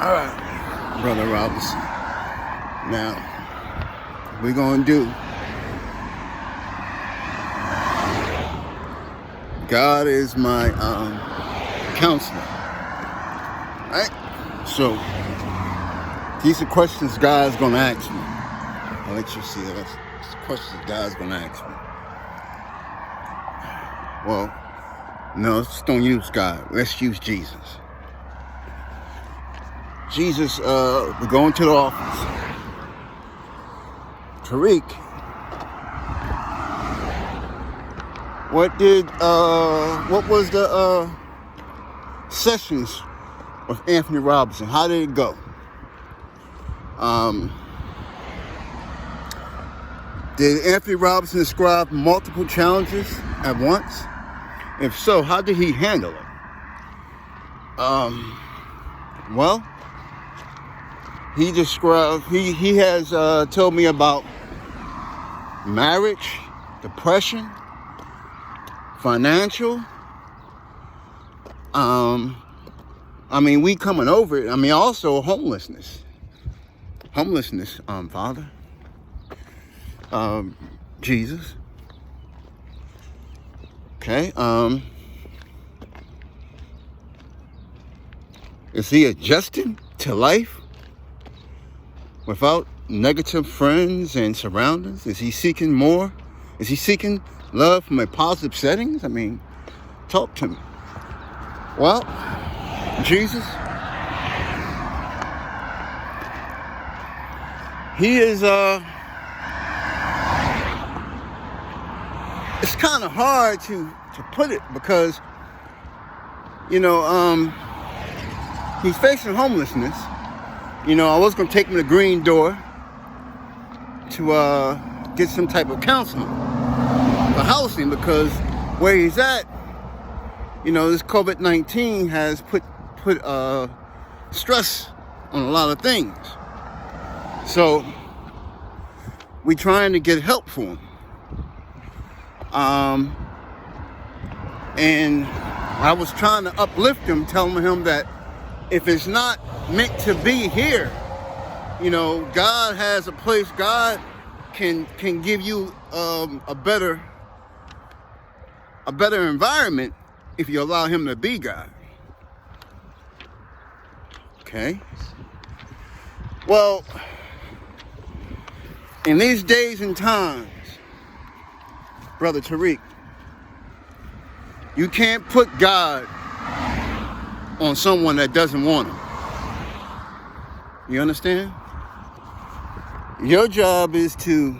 All right, Brother Robinson. Now, we're going to do God is my counselor. Right? So, these are questions God's going to ask me. I'll let you see that's questions God's going to ask me. Well, no, let's don't use God. Let's use Jesus. Jesus, we're going to the office. Tariq, what was the sessions with Anthony Robinson? How did it go? Did Anthony Robinson describe multiple challenges at once? If so, how did he handle it? Well, he described, he has told me about marriage, depression, financial. We coming over it. Also homelessness. Father. Jesus. Okay. Is he adjusting to life without negative friends and surroundings? Is he seeking more? Is he seeking love from a positive settings? Talk to me. Well, Jesus, he is, it's kind of hard to put it because, he's facing homelessness. I was going to take him to Green Door to get some type of counseling for housing because where he's at, this COVID-19 has put stress on a lot of things. So we're trying to get help for him. And I was trying to uplift him, telling him that if it's not meant to be here, God has a place. God can give you a better environment if you allow him to be God. Okay. Well, in these days and times, Brother Tariq, you can't put God on someone that doesn't want him. You understand? Your job is to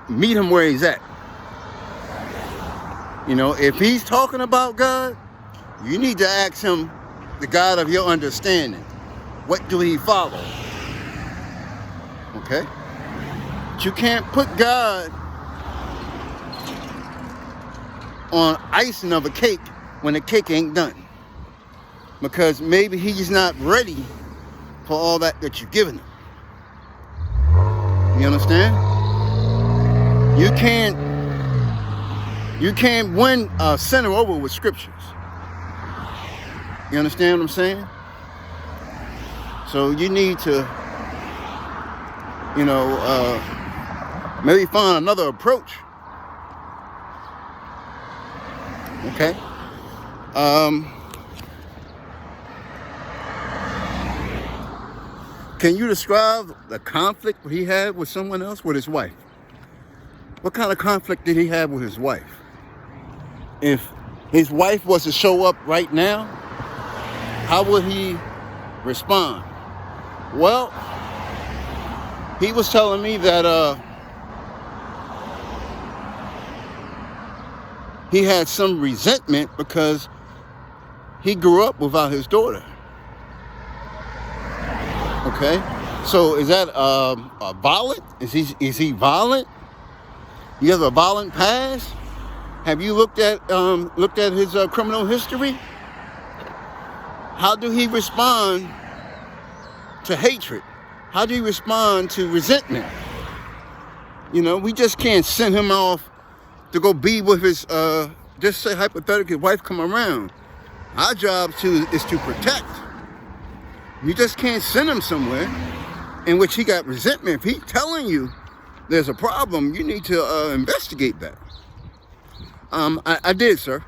meet him where he's at. If he's talking about God, you need to ask him, the God of your understanding, what do he follow? Okay? But you can't put God on icing of a cake when the cake ain't done. Because maybe he's not ready for all that you're giving him. You understand? You can't win a sinner over with scriptures. You understand what I'm saying? So you need to, maybe find another approach. Okay? Can you describe the conflict he had with someone else, with his wife? What kind of conflict did he have with his wife? If his wife was to show up right now, how would he respond? Well, he was telling me that he had some resentment because he grew up without his daughter. Okay, so is that violent? Is he violent? You have a violent past? Have you looked at his criminal history? How do he respond to hatred? How do he respond to resentment? We just can't send him off to go be with his, just say hypothetically, wife come around. Our job is to protect. You just can't send him somewhere in which he got resentment. If he's telling you there's a problem, you need to investigate that. I did, sir.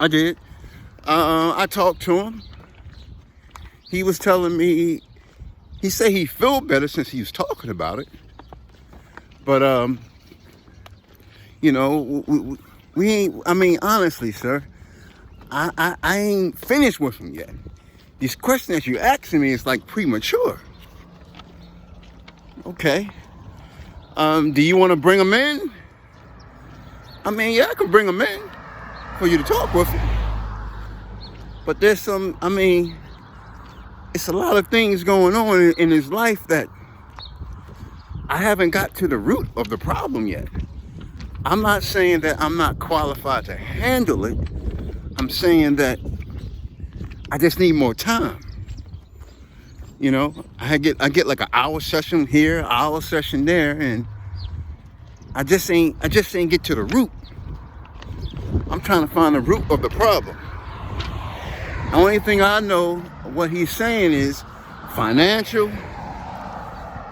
I did. I talked to him. He was telling me, he said he felt better since he was talking about it. But, you know, we ain't, I mean, honestly, sir, I ain't finished with him yet. These questions that you're asking me is like premature. Okay. Do you want to bring him in? I mean, yeah, I can bring him in for you to talk with him. But there's some, I mean, it's a lot of things going on in his life that I haven't got to the root of the problem yet. I'm not saying that I'm not qualified to handle it. I'm saying that I just need more time. You know, I get like an hour session here, hour session there, and I just ain't get to the root. I'm trying to find the root of the problem. The only thing I know what he's saying is financial,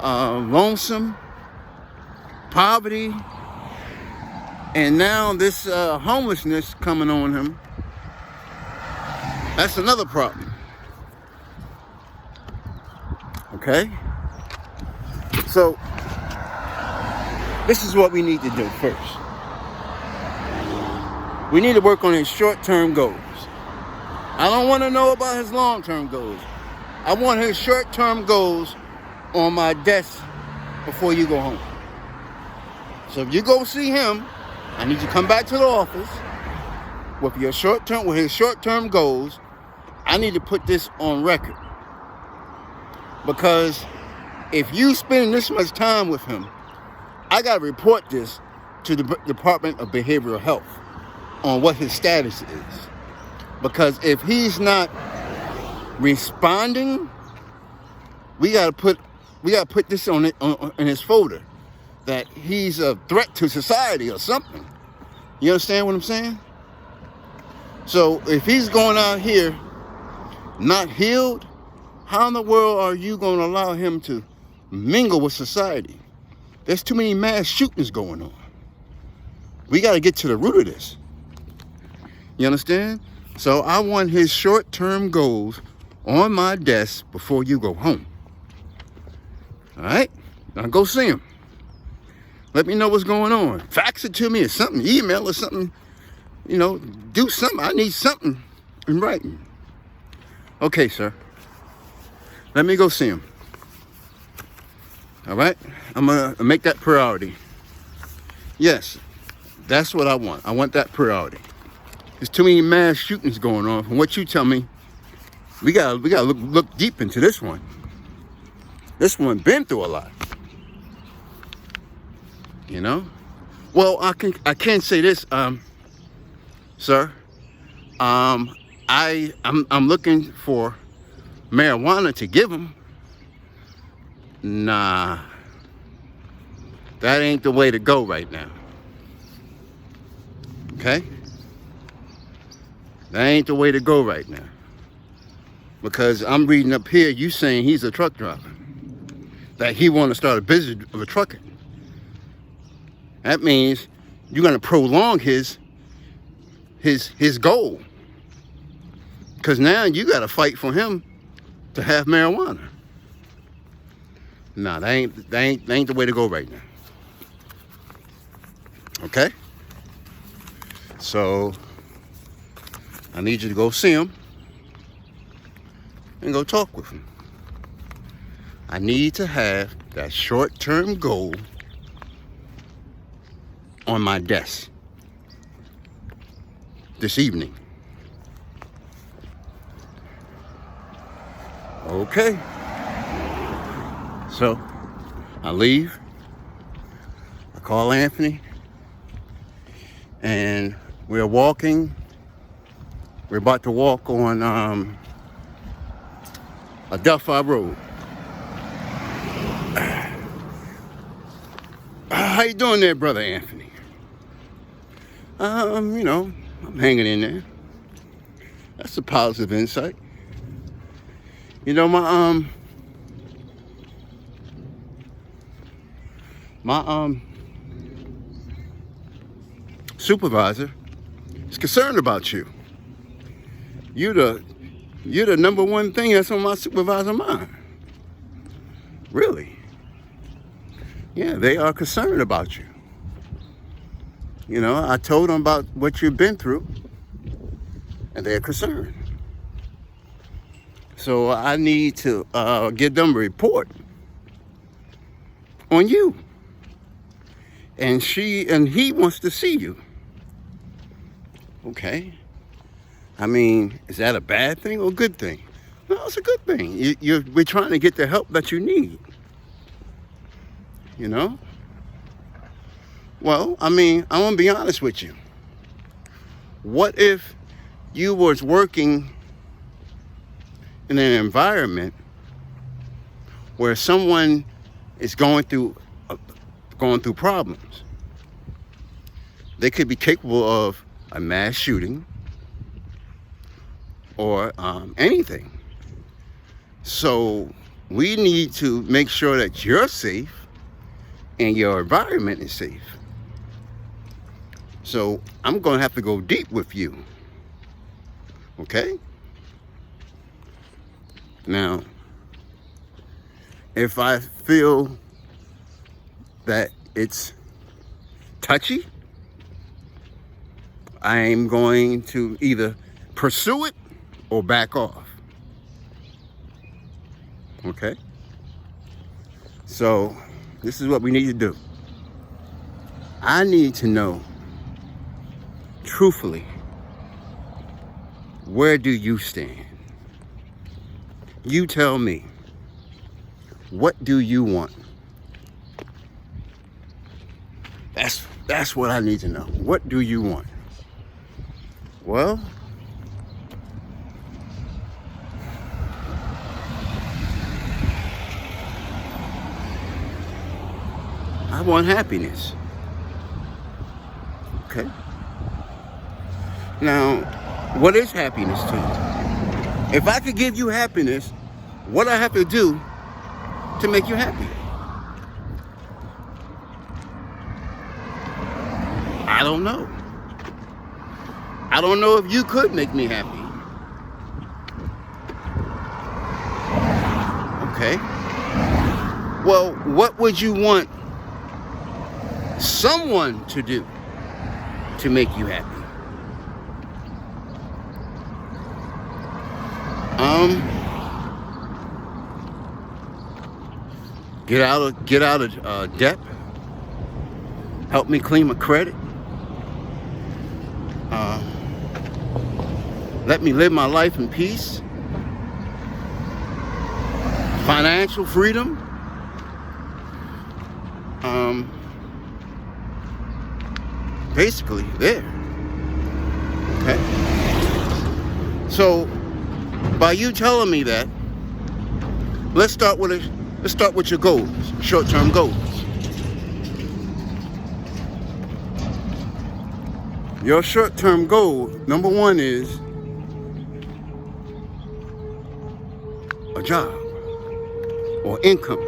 lonesome, poverty, and now this homelessness coming on him. That's another problem. Okay? So, this is what we need to do first. We need to work on his short-term goals. I don't want to know about his long-term goals. I want his short-term goals on my desk before you go home. So if you go see him, I need you to come back to the office with his short-term goals. I need to put this on record. Because if you spend this much time with him, I got to report this to the Department of Behavioral Health on what his status is. Because if he's not responding, we got to put this on in his folder that he's a threat to society or something. You understand what I'm saying? So if he's going out here not healed, how in the world are you going to allow him to mingle with society? There's too many mass shootings going on. We got to get to the root of this. You understand? So I want his short-term goals on my desk before you go home. All right? Now go see him. Let me know what's going on. Fax it to me or something. Email or something. You know, do something. I need something in writing. Okay, sir. Let me go see him. All right? I'm going to make that priority. Yes, that's what I want. I want that priority. There's too many mass shootings going on. From what you tell me, we gotta look deep into this one. This one been through a lot. You know? Well, I can say this, sir. I'm looking for marijuana to give him. Nah, that ain't the way to go right now. Okay? That ain't the way to go right now. Because I'm reading up here, you saying he's a truck driver. That he want to start a business of a trucking. That means you're going to prolong his goal. Because now you got to fight for him to have marijuana. Nah, that ain't the way to go right now. Okay? So I need you to go see him and go talk with him. I need to have that short-term goal on my desk this evening. Okay. So I leave. I call Anthony. And we're walking. We're about to walk on Adelphi Road. How you doing there, Brother Anthony? You know, I'm hanging in there. That's a positive insight. You know, my supervisor is concerned about you. You're the number one thing that's on my supervisor's mind. Really? Yeah, they are concerned about you. You know, I told them about what you've been through, and they're concerned. So I need to give them a report on you. And he wants to see you. Okay. I mean, is that a bad thing or a good thing? No, it's a good thing. We're trying to get the help that you need. You know? Well, I mean, I want to be honest with you. What if you was working in an environment where someone is going through problems? They could be capable of a mass shooting or anything. So we need to make sure that you're safe and your environment is safe. So I'm going to have to go deep with you. Okay? Now, if I feel that it's touchy, I'm going to either pursue it or back off. Okay? So, this is what we need to do. I need to know, truthfully, where do you stand? You tell me, what do you want? That's what I need to know. What do you want? Well, I want happiness. Okay. Now, what is happiness to you? If I could give you happiness, what do I have to do to make you happy? I don't know. I don't know if you could make me happy. Okay. Well, what would you want someone to do to make you happy? Get out of debt. Help me clean my credit. Let me live my life in peace. Financial freedom. Basically there. Okay. So by you telling me that, let's start with your goals, short-term goals. Your short-term goal, number one, is a job or income.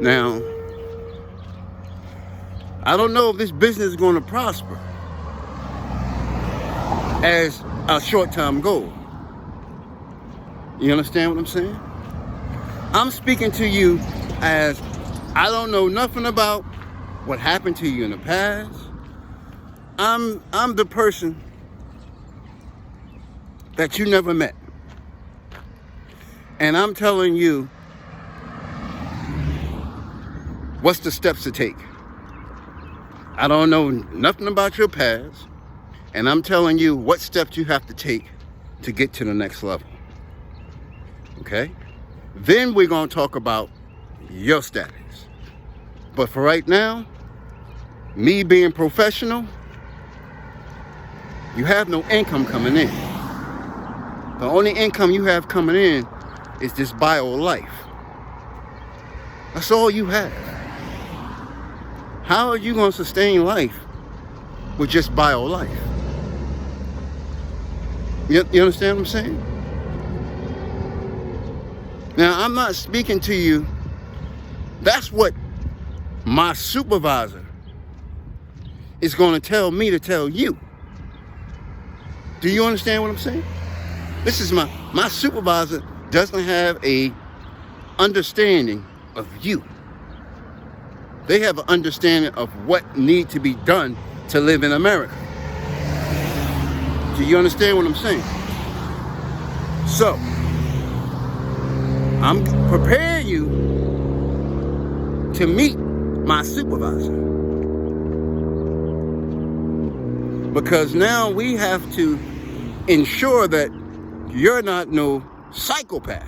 Now, I don't know if this business is going to prosper as a short-term goal. You understand what I'm saying? I'm speaking to you as I don't know nothing about what happened to you in the past. I'm the person that you never met. And I'm telling you what's the steps to take. I don't know nothing about your past, and I'm telling you what steps you have to take to get to the next level. Okay? Then we're going to talk about your status. But for right now, me being professional, you have no income coming in. The only income you have coming in is this bio life. That's all you have. How are you going to sustain life with just bio life? You understand what I'm saying? Now, I'm not speaking to you. That's what my supervisor is going to tell me to tell you. Do you understand what I'm saying? This is my supervisor doesn't have a understanding of you. They have an understanding of what needs to be done to live in America. Do you understand what I'm saying? So, I'm preparing you to meet my supervisor. Because now we have to ensure that you're not no psychopath.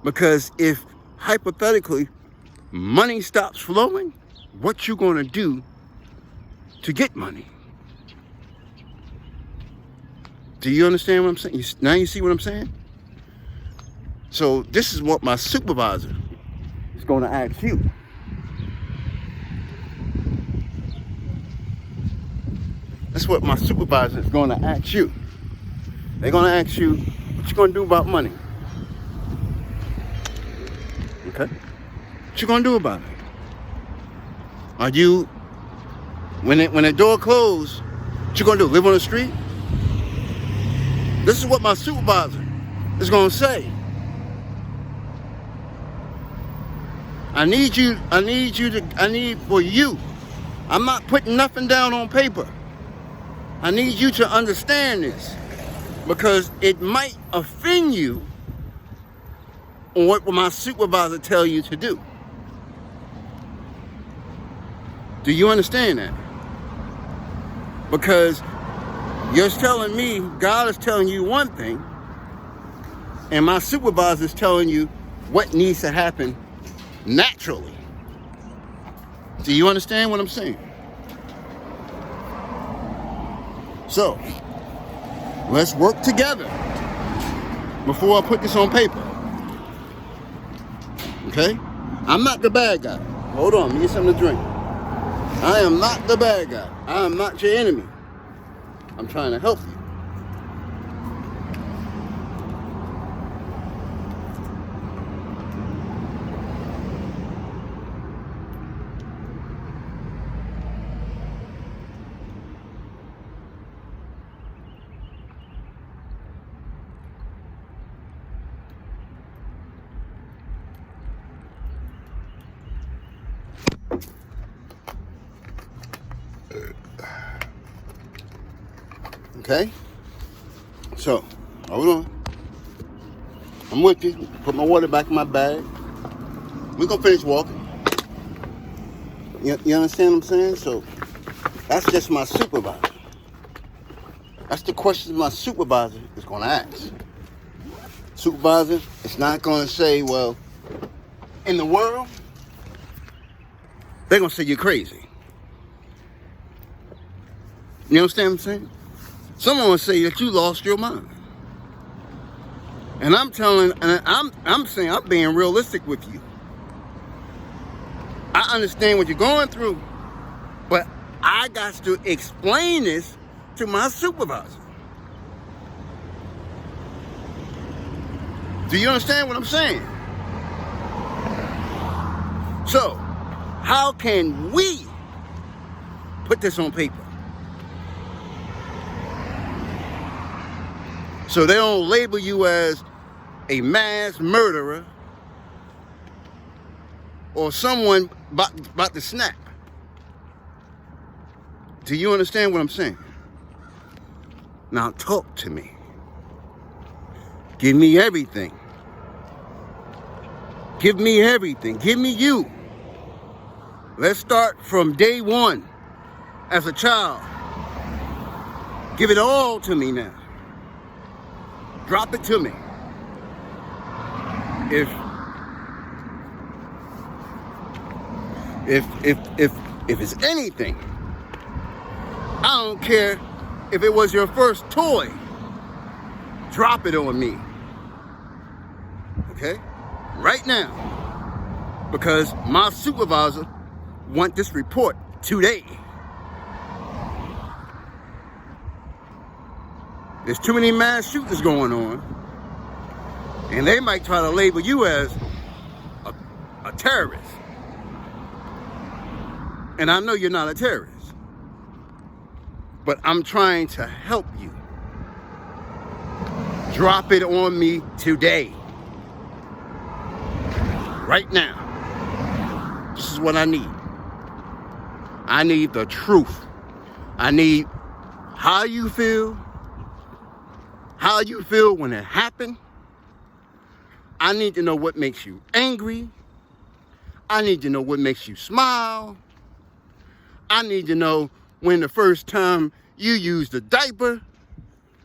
Because if, hypothetically, money stops flowing, what you gonna do to get money? Do you understand what I'm saying? Now you see what I'm saying? So this is what my supervisor is gonna ask you. That's what my supervisor is gonna ask you. They're gonna ask you, what you gonna do about money? Okay? What you gonna do about it? Are you, when the door closed, what you gonna do? Live on the street? This is what my supervisor is gonna say. I need for you. I'm not putting nothing down on paper. I need you to understand this, because it might offend you on what my supervisor tell you to do. Do you understand that? Because you're telling me, God is telling you one thing, and my supervisor is telling you what needs to happen naturally. Do you understand what I'm saying? So, let's work together before I put this on paper. Okay? I'm not the bad guy. Hold on, let me get something to drink. I am not the bad guy. I am not your enemy. I'm trying to help you. Okay? So, hold on. I'm with you. Put my water back in my bag. We're going to finish walking. You understand what I'm saying? So, that's just my supervisor. That's the questions my supervisor is going to ask. Supervisor is not going to say, well, in the world, they're going to say you're crazy. You understand what I'm saying? Someone will say that you lost your mind. And I'm saying I'm being realistic with you. I understand what you're going through, but I got to explain this to my supervisor. Do you understand what I'm saying? So, how can we put this on paper? So they don't label you as a mass murderer or someone about to snap. Do you understand what I'm saying? Now talk to me. Give me everything. Give me everything. Give me you. Let's start from day one as a child. Give it all to me now. Drop it to me. If it's anything, I don't care if it was your first toy, drop it on me. Okay? Right now. Because my supervisor wants this report today. There's too many mass shootings going on, and they might try to label you as a terrorist. And I know you're not a terrorist, but I'm trying to help you. Drop it on me today. Right now. This is what I need. I need the truth. I need how you feel when it happened. I need to know what makes you angry. I need to know what makes you smile. I need to know when the first time you used a diaper,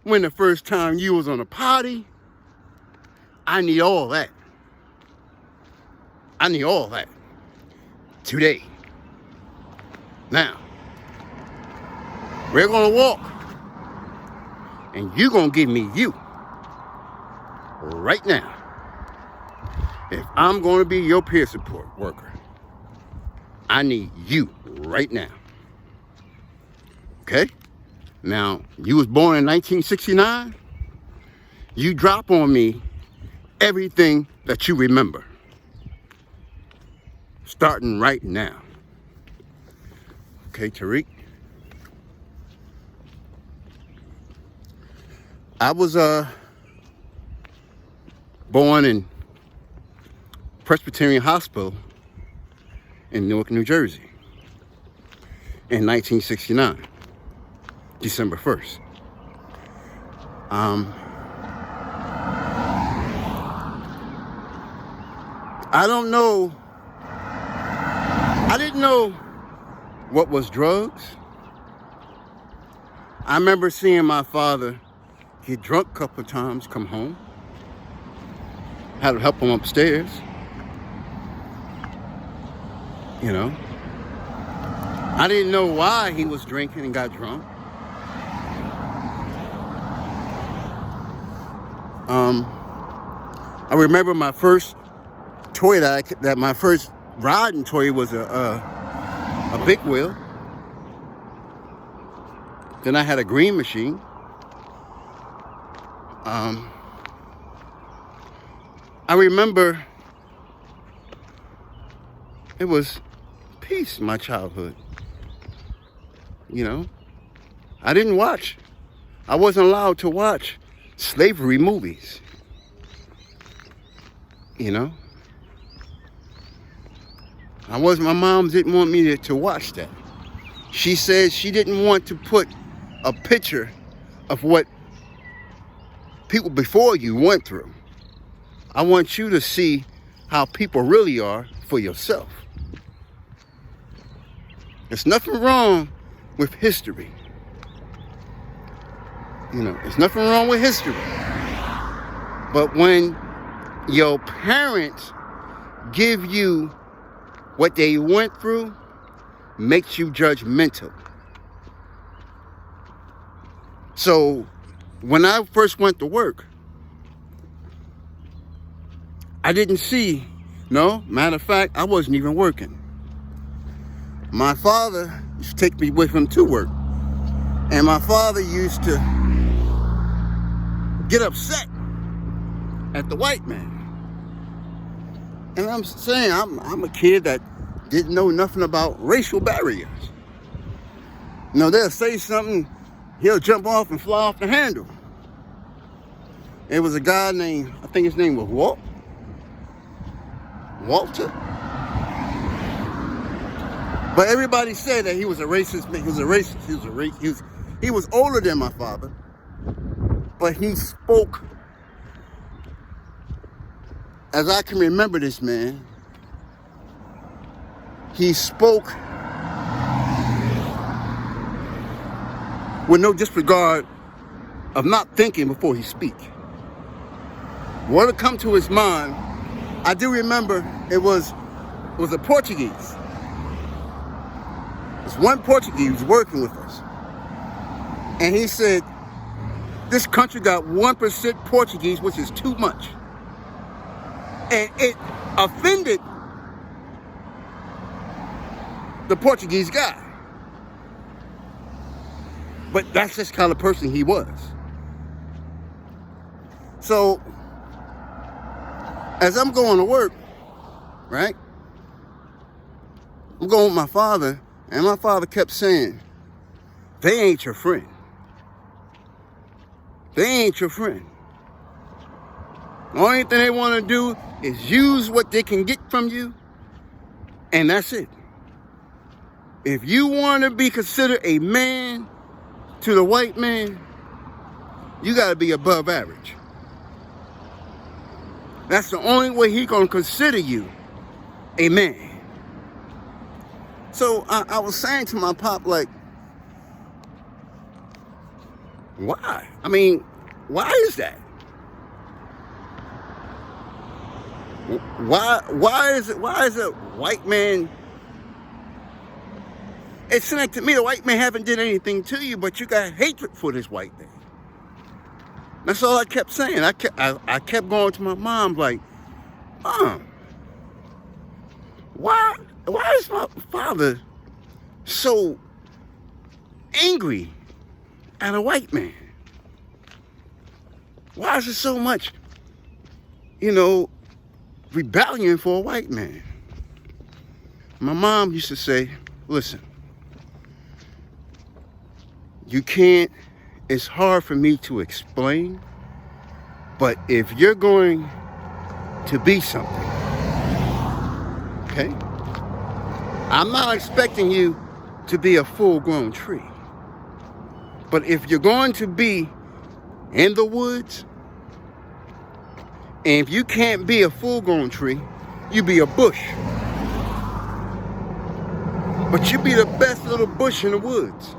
when the first time you was on a potty. I need all that. I need all that today. Now, we're gonna walk, and you're gonna give me you right now. If I'm gonna be your peer support worker, I need you right now. Okay? Now, you was born in 1969. You drop on me everything that you remember. Starting right now. Okay, Tariq? I was born in Presbyterian Hospital in Newark, New Jersey in 1969, December 1st. I don't know. I didn't know what was drugs. I remember seeing my father get drunk a couple of times, come home. Had to help him upstairs. You know. I didn't know why he was drinking and got drunk. I remember my first toy that my first riding toy was a big wheel. Then I had a green machine. I remember it was peace, my childhood. You know, I wasn't allowed to watch slavery movies. You know, my mom didn't want me to watch that. She said she didn't want to put a picture of what people before you went through. I want you to see how people really are for yourself. There's nothing wrong with history. You know, there's nothing wrong with history. But when your parents give you what they went through, makes you judgmental. So when I first went to work, I didn't see, no, matter of fact, I wasn't even working. My father used to take me with him to work. And my father used to get upset at the white man. And I'm saying, I'm a kid that didn't know nothing about racial barriers. You know, they'll say something, he'll jump off and fly off the handle. It was a guy named, I think his name was Walter. But everybody said that he was a racist. He was older than my father. But he spoke, as I can remember this man, he spoke with no disregard of not thinking before he speak. What would come to his mind, I do remember it was a Portuguese. There's one Portuguese working with us. And he said, this country got 1% Portuguese, which is too much. And it offended the Portuguese guy. But that's just kind of person he was. So, as I'm going to work, right? I'm going with my father, and my father kept saying, they ain't your friend. They ain't your friend. The only thing they want to do is use what they can get from you, and that's it. If you want to be considered a man to the white man, you got to be above average. That's the only way he's going to consider you a man. So I was saying to my pop, like, why? I mean, why is that? Why is a white man? It seems like to me the white man haven't did anything to you, but you got hatred for this white man. That's all I kept saying. I kept going to my mom like, Mom, why is my father so angry at a white man? Why is there so much, rebellion for a white man? My mom used to say, listen, it's hard for me to explain, but if you're going to be something, okay? I'm not expecting you to be a full-grown tree. But if you're going to be in the woods, and if you can't be a full-grown tree, you be a bush. But you be the best little bush in the woods.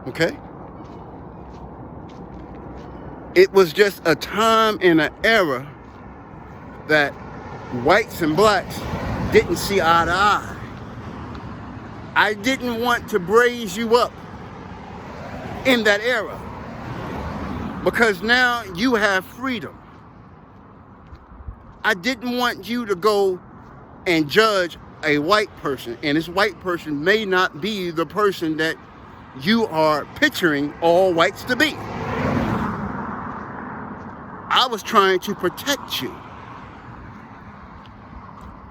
Okay? It was just a time and an era that whites and blacks didn't see eye to eye. I didn't want to raise you up in that era because now you have freedom. I didn't want you to go and judge a white person, and this white person may not be the person that you are picturing all whites to be. I was trying to protect you.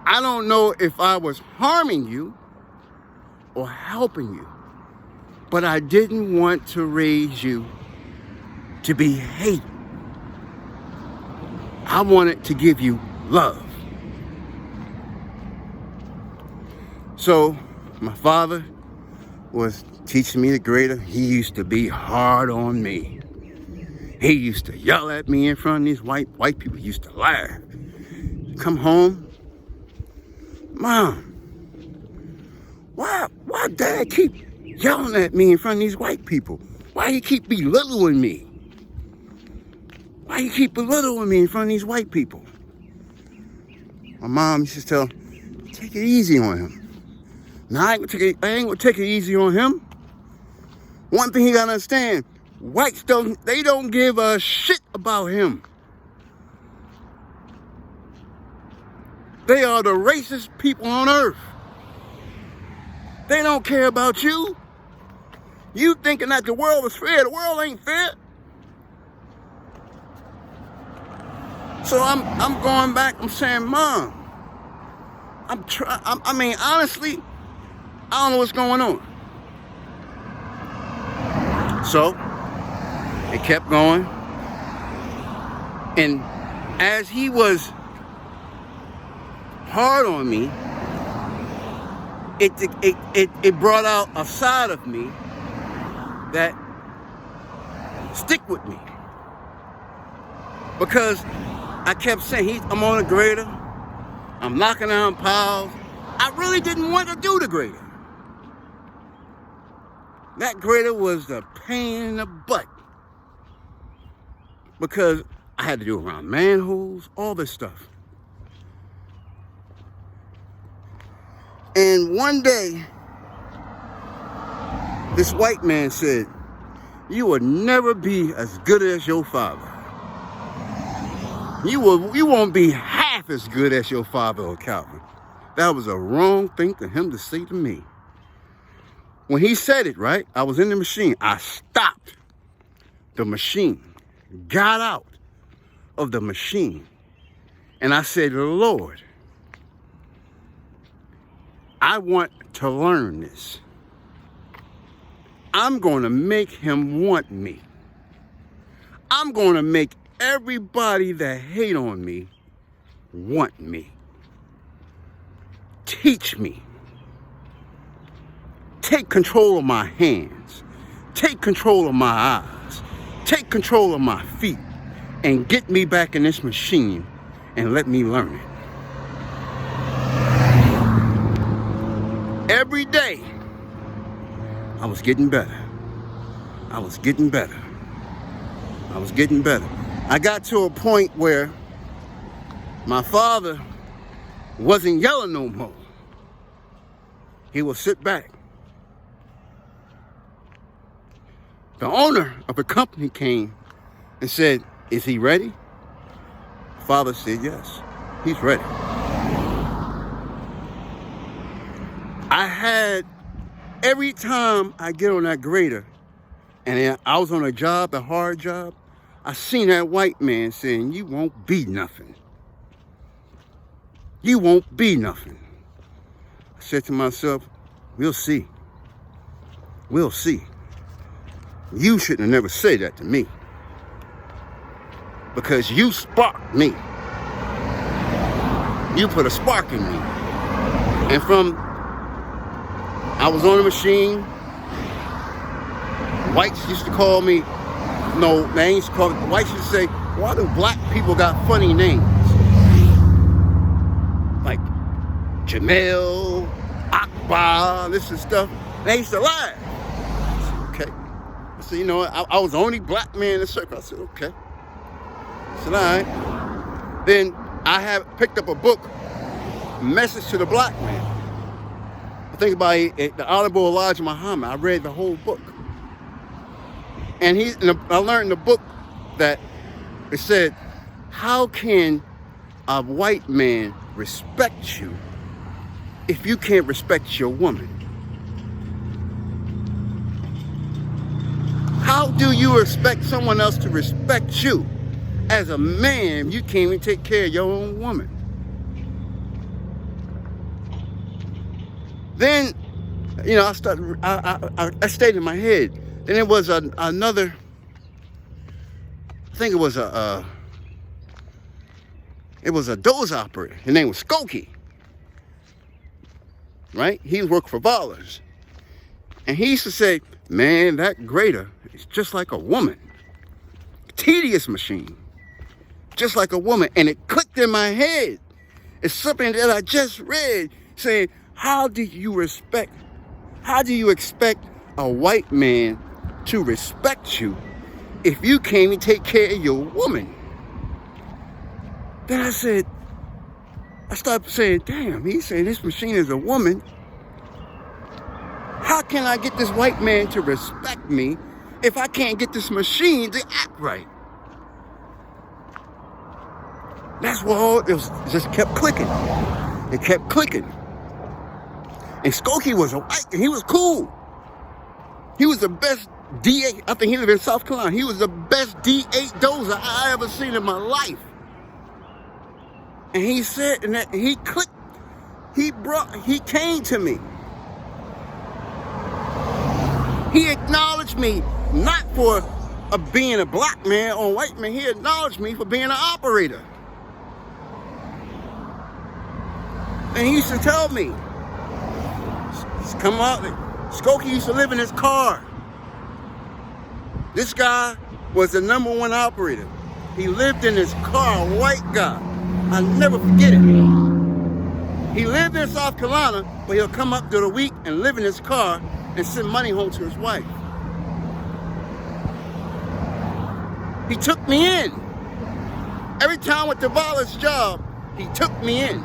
I don't know if I was harming you or helping you, but I didn't want to raise you to be hate. I wanted to give you love. So my father was teaching me the greater. He used to be hard on me. He used to yell at me in front of these white people. He used to laugh. Come home, Mom, why Dad keep yelling at me in front of these white people? Why he keep belittling me? Why you keep belittling me in front of these white people? My mom used to tell, take it easy on him. Now, I ain't gonna take it easy on him. One thing he gotta understand, whites don't give a shit about him. They are the racist people on earth. They don't care about you. You thinking that the world is fair. The world ain't fair. So I'm going back, I'm saying, Mom, honestly, I don't know what's going on. So, it kept going. And as he was hard on me, it brought out a side of me that stick with me. Because I kept saying, I'm on a grader, I'm knocking down piles. I really didn't want to do the grader. That grader was the pain in the butt. Because I had to do around manholes, all this stuff. And one day, this white man said, you will never be as good as your father. You won't be half as good as your father or Calvin. That was a wrong thing for him to say to me. When he said it, right, I was in the machine. I stopped the machine, got out of the machine, and I said, Lord, I want to learn this. I'm going to make him want me. I'm going to make everybody that hate on me want me. Teach me. Take control of my hands. Take control of my eyes. Take control of my feet. And get me back in this machine and let me learn it. Every day, I was getting better. I was getting better. I was getting better. I got to a point where my father wasn't yelling no more. He would sit back. The owner of the company came and said, is he ready? Father said, yes, he's ready. I had, every time I get on that grader, and I was on a job, a hard job, I seen that white man saying, you won't be nothing. You won't be nothing. I said to myself, we'll see. We'll see. You shouldn't have never said that to me. Because you sparked me. You put a spark in me. And from, I was on a machine. Whites used to call me, no, they used to call me, whites used to say, why do black people got funny names? Like Jamel, Akbar, this and stuff. They used to laugh. I said, okay. I said, you know what, I was the only black man in the circle. I said, okay. I said, all right. Then I have picked up a book, Message to the Black Man. I think about it, the Honorable Elijah Muhammad. I read the whole book. And I learned in the book that it said, how can a white man respect you if you can't respect your woman? How do you expect someone else to respect you as a man if you can't even take care of your own woman? Then, you know, I stayed in my head. Then there was another, I think it was a doze operator. His name was Skokie, right? He worked for Ballers. And he used to say, man, that grader is just like a woman. Tedious machine, just like a woman. And it clicked in my head. It's something that I just read saying, how do you expect a white man to respect you if you can't even take care of your woman? Then I started saying, damn, he's saying this machine is a woman. How can I get this white man to respect me if I can't get this machine to act right? That's what it just kept clicking. It kept clicking. And Skokie was a white, and he was cool. He was the best D8, I think he lived in South Carolina. He was the best D8 dozer I ever seen in my life. And he said, and that he clicked, he came to me. He acknowledged me, not for being a black man or white man. He acknowledged me for being an operator. And he used to tell me, come out, Skokie used to live in his car. This guy was the #1 operator. He lived in his car, a white guy. I'll never forget it. He lived in South Carolina, but he'll come up through the week and live in his car and send money home to his wife. He took me in. Every time with the Ballers job, he took me in.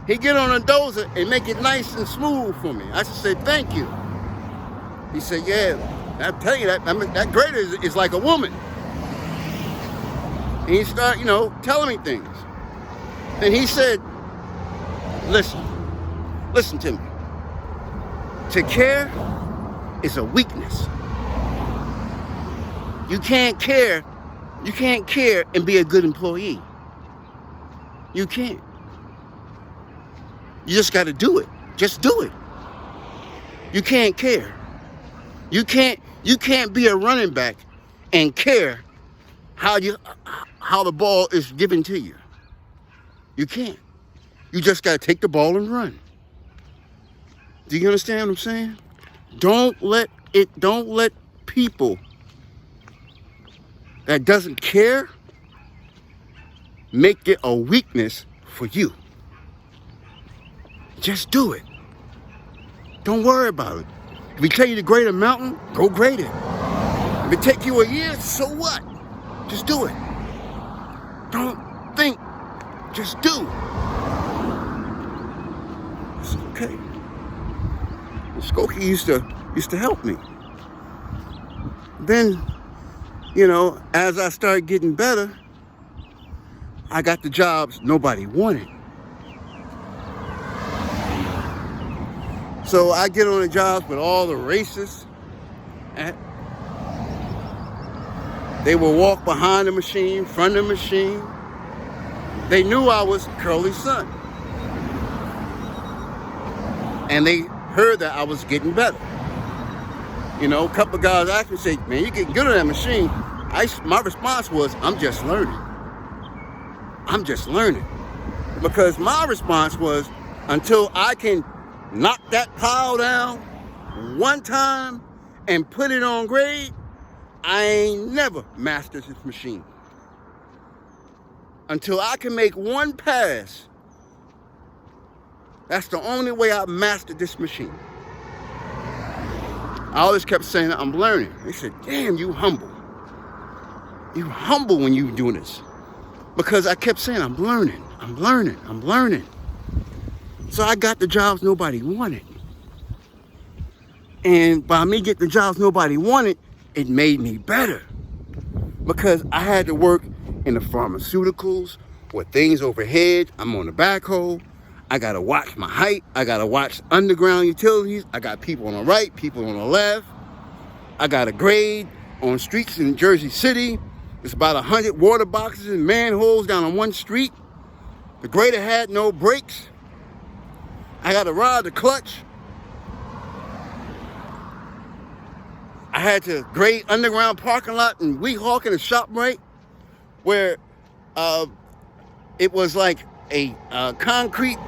He'd get on a dozer and make it nice and smooth for me. I should say, thank you. He said, yeah, I tell you that grader is like a woman. And he started, telling me things. And he said, listen to me. To care is a weakness. You can't care. You can't care and be a good employee. You can't. You just got to do it. Just do it. You can't care. You can't be a running back and care how the ball is given to you. You can't. You just got to take the ball and run. Do you understand what I'm saying? Don't let people that doesn't care make it a weakness for you. Just do it. Don't worry about it. If we tell you to grade a mountain, go grade it. If it take you a year, so what? Just do it. Don't think. Just do. It's okay. Skokie used to help me. Then, as I started getting better, I got the jobs nobody wanted. So I get on the jobs with all the racists. They will walk behind the machine, front of the machine. They knew I was Curly's son. And they heard that I was getting better. A couple of guys asked me, say, man, you're getting good on that machine. My response was, I'm just learning. I'm just learning. Because my response was, until I can knock that pile down one time and put it on grade, I ain't never mastered this machine. Until I can make one pass, that's the only way I mastered this machine. I always kept saying, I'm learning. They said, damn, you humble. You humble when you do this. Because I kept saying, I'm learning. So I got the jobs nobody wanted. And by me getting the jobs nobody wanted, it made me better. Because I had to work in the pharmaceuticals with things overhead. I'm on the backhoe. I got to watch my height. I got to watch underground utilities. I got people on the right, people on the left. I got to grade on streets in Jersey City. There's about 100 water boxes and manholes down on one street. The grader had no brakes. I got to ride the clutch. I had to grade underground parking lot in Weehawken and ShopRite, where it was like a concrete.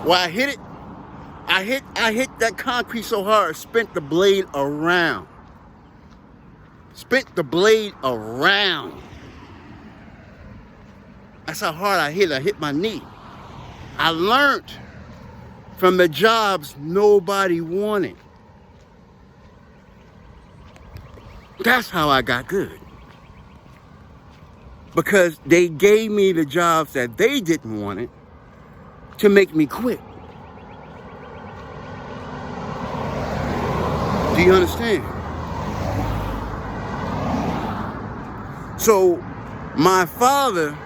Where I hit it, I hit that concrete so hard, spent the blade around. That's how hard I hit. I hit my knee. I learned from the jobs nobody wanted. That's how I got good. Because they gave me the jobs that they didn't want it to make me quit. Do you understand? So my father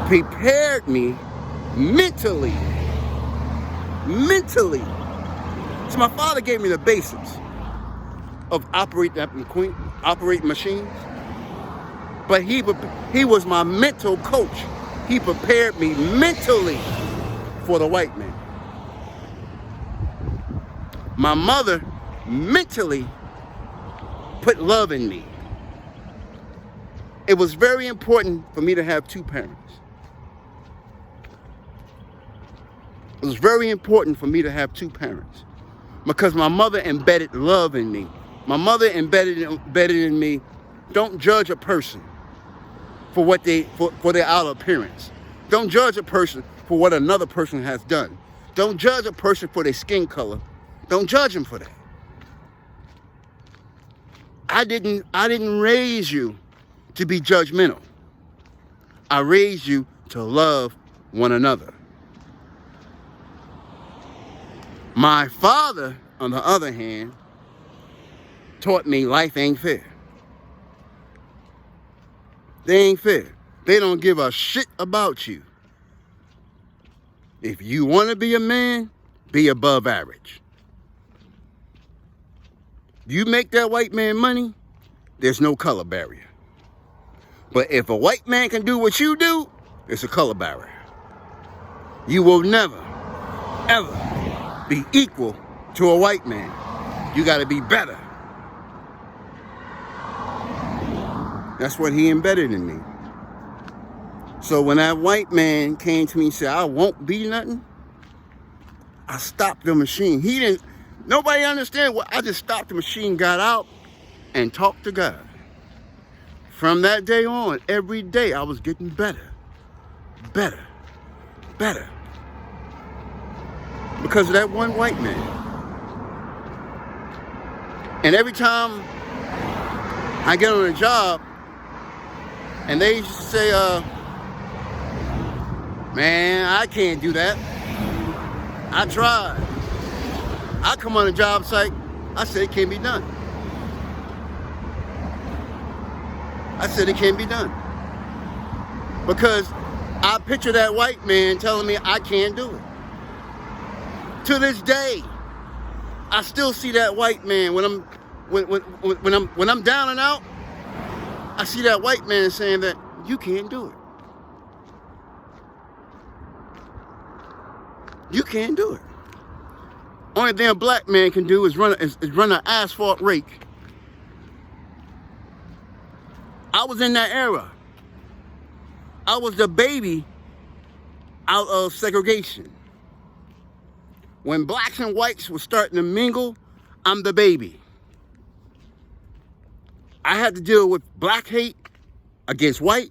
prepared me mentally. So my father gave me the basics of operating machines. But he was my mental coach. He prepared me mentally for the white man. My mother mentally put love in me. It was very important for me to have two parents. It was very important for me to have two parents because my mother embedded love in me. My mother embedded in me, don't judge a person for what for their outer appearance. Don't judge a person for what another person has done. Don't judge a person for their skin color. Don't judge them for that. I didn't raise you to be judgmental. I raised you to love one another. My father, on the other hand, taught me life ain't fair. They ain't fair. They don't give a shit about you. If you want to be a man, be above average. You make that white man money, there's no color barrier. But if a white man can do what you do, it's a color barrier. You will never, ever be equal to a white man. You got to be better. That's what he embedded in me. So when that white man came to me and said, I won't be nothing, I stopped the machine. Nobody understand what, I just stopped the machine, got out, and talked to God. From that day on, every day I was getting better, better, better. Because of that one white man. And every time I get on a job, and they used to say, man, I can't do that. I tried. I come on a job site, I said it can't be done. I said it can't be done. Because I picture that white man telling me I can't do it. To this day, I still see that white man when I'm down and out. I see that white man saying that you can't do it. You can't do it. Only thing a black man can do is run an asphalt rake. I was in that era. I was the baby out of segregation. When blacks and whites were starting to mingle, I'm the baby. I had to deal with black hate against white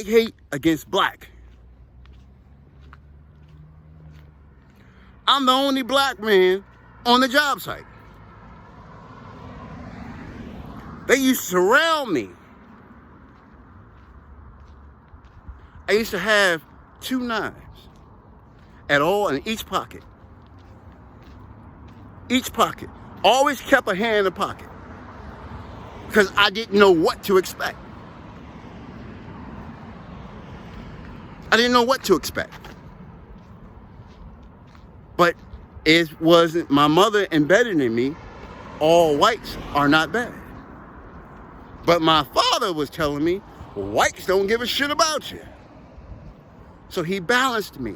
hate against black. I'm the only black man on the job site. They used to surround me. I used to have 2 knives at all in each pocket. Each pocket. Always kept a hand in the pocket. Because I didn't know what to expect. I didn't know what to expect. But it wasn't, my mother embedded in me, all whites are not bad. But my father was telling me, whites don't give a shit about you. So he balanced me.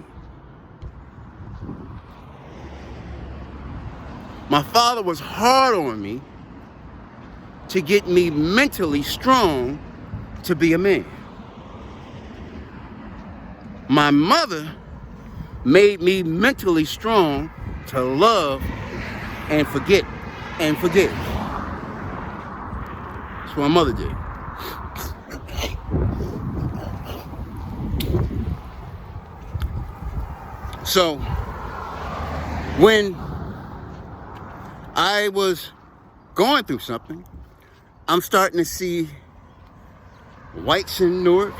My father was hard on me to get me mentally strong to be a man. My mother made me mentally strong to love and forget and forgive. That's what my mother did. So, when I was going through something, I'm starting to see whites in Newark.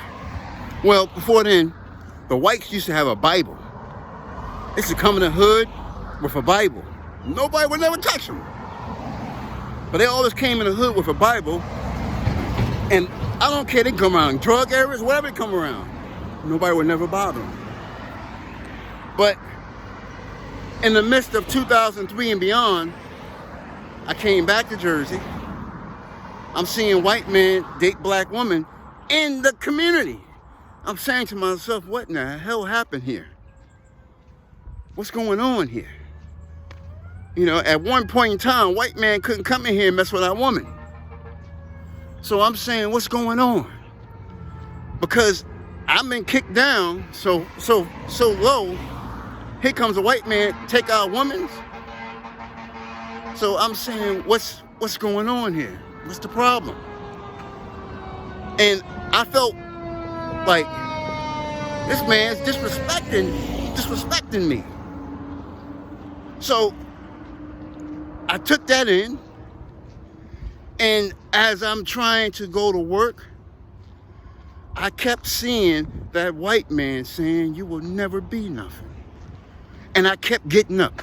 Well, before then, the whites used to have a Bible. They used to come in the hood with a Bible. Nobody would never touch them. But they always came in the hood with a Bible. And I don't care, they come around drug areas, whatever they come around. Nobody would never bother them. But in the midst of 2003 and beyond, I came back to Jersey. I'm seeing white men date black women in the community. I'm saying to myself, what in the hell happened here? What's going on here? You know, at one point in time, white man couldn't come in here and mess with our woman. So I'm saying, what's going on? Because I've been kicked down so low. Here comes a white man, take our women. So I'm saying, what's going on here? What's the problem? And I felt like this man's disrespecting me. So I took that in, and as I'm trying to go to work, I kept seeing that white man saying, you will never be nothing. And I kept getting up.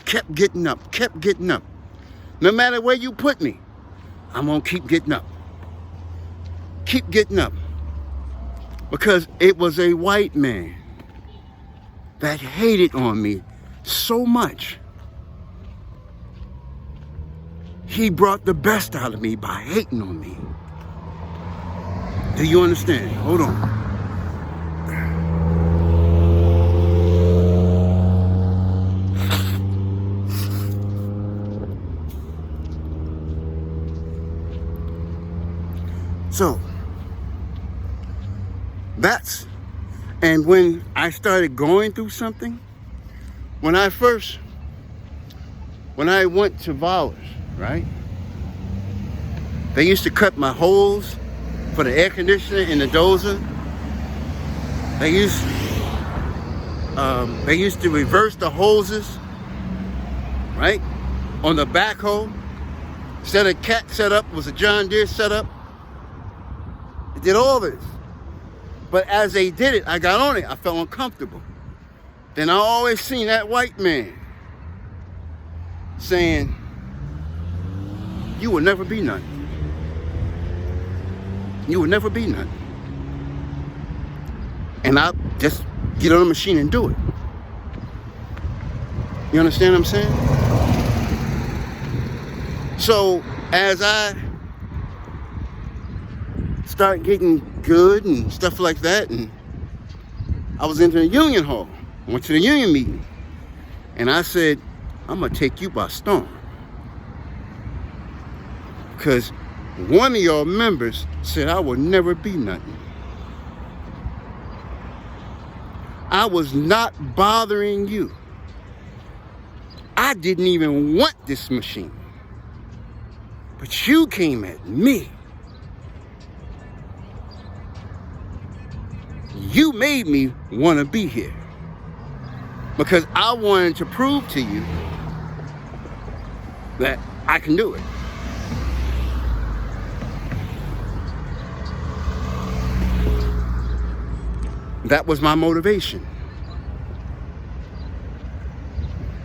No matter where you put me, I'm gonna keep getting up. Keep getting up. Because it was a white man that hated on me so much. He brought the best out of me by hating on me. Do you understand? Hold on. So, and when I started going through something, when I went to Vollers, right? They used to cut my holes for the air conditioner in the dozer. They used to reverse the hoses, right? On the backhoe. Instead of cat setup, was a John Deere setup. They did all this. But as they did it, I got on it. I felt uncomfortable. Then I always seen that white man saying, you will never be nothing. You will never be nothing. And I just get on the machine and do it. You understand what I'm saying? So as I start getting good and stuff like that, and I was into the union hall. I went to the union meeting. And I said, I'm going to take you by storm. Because one of your members said I would never be nothing. I was not bothering you. I didn't even want this machine. But you came at me. You made me want to be here. Because I wanted to prove to you that I can do it. That was my motivation.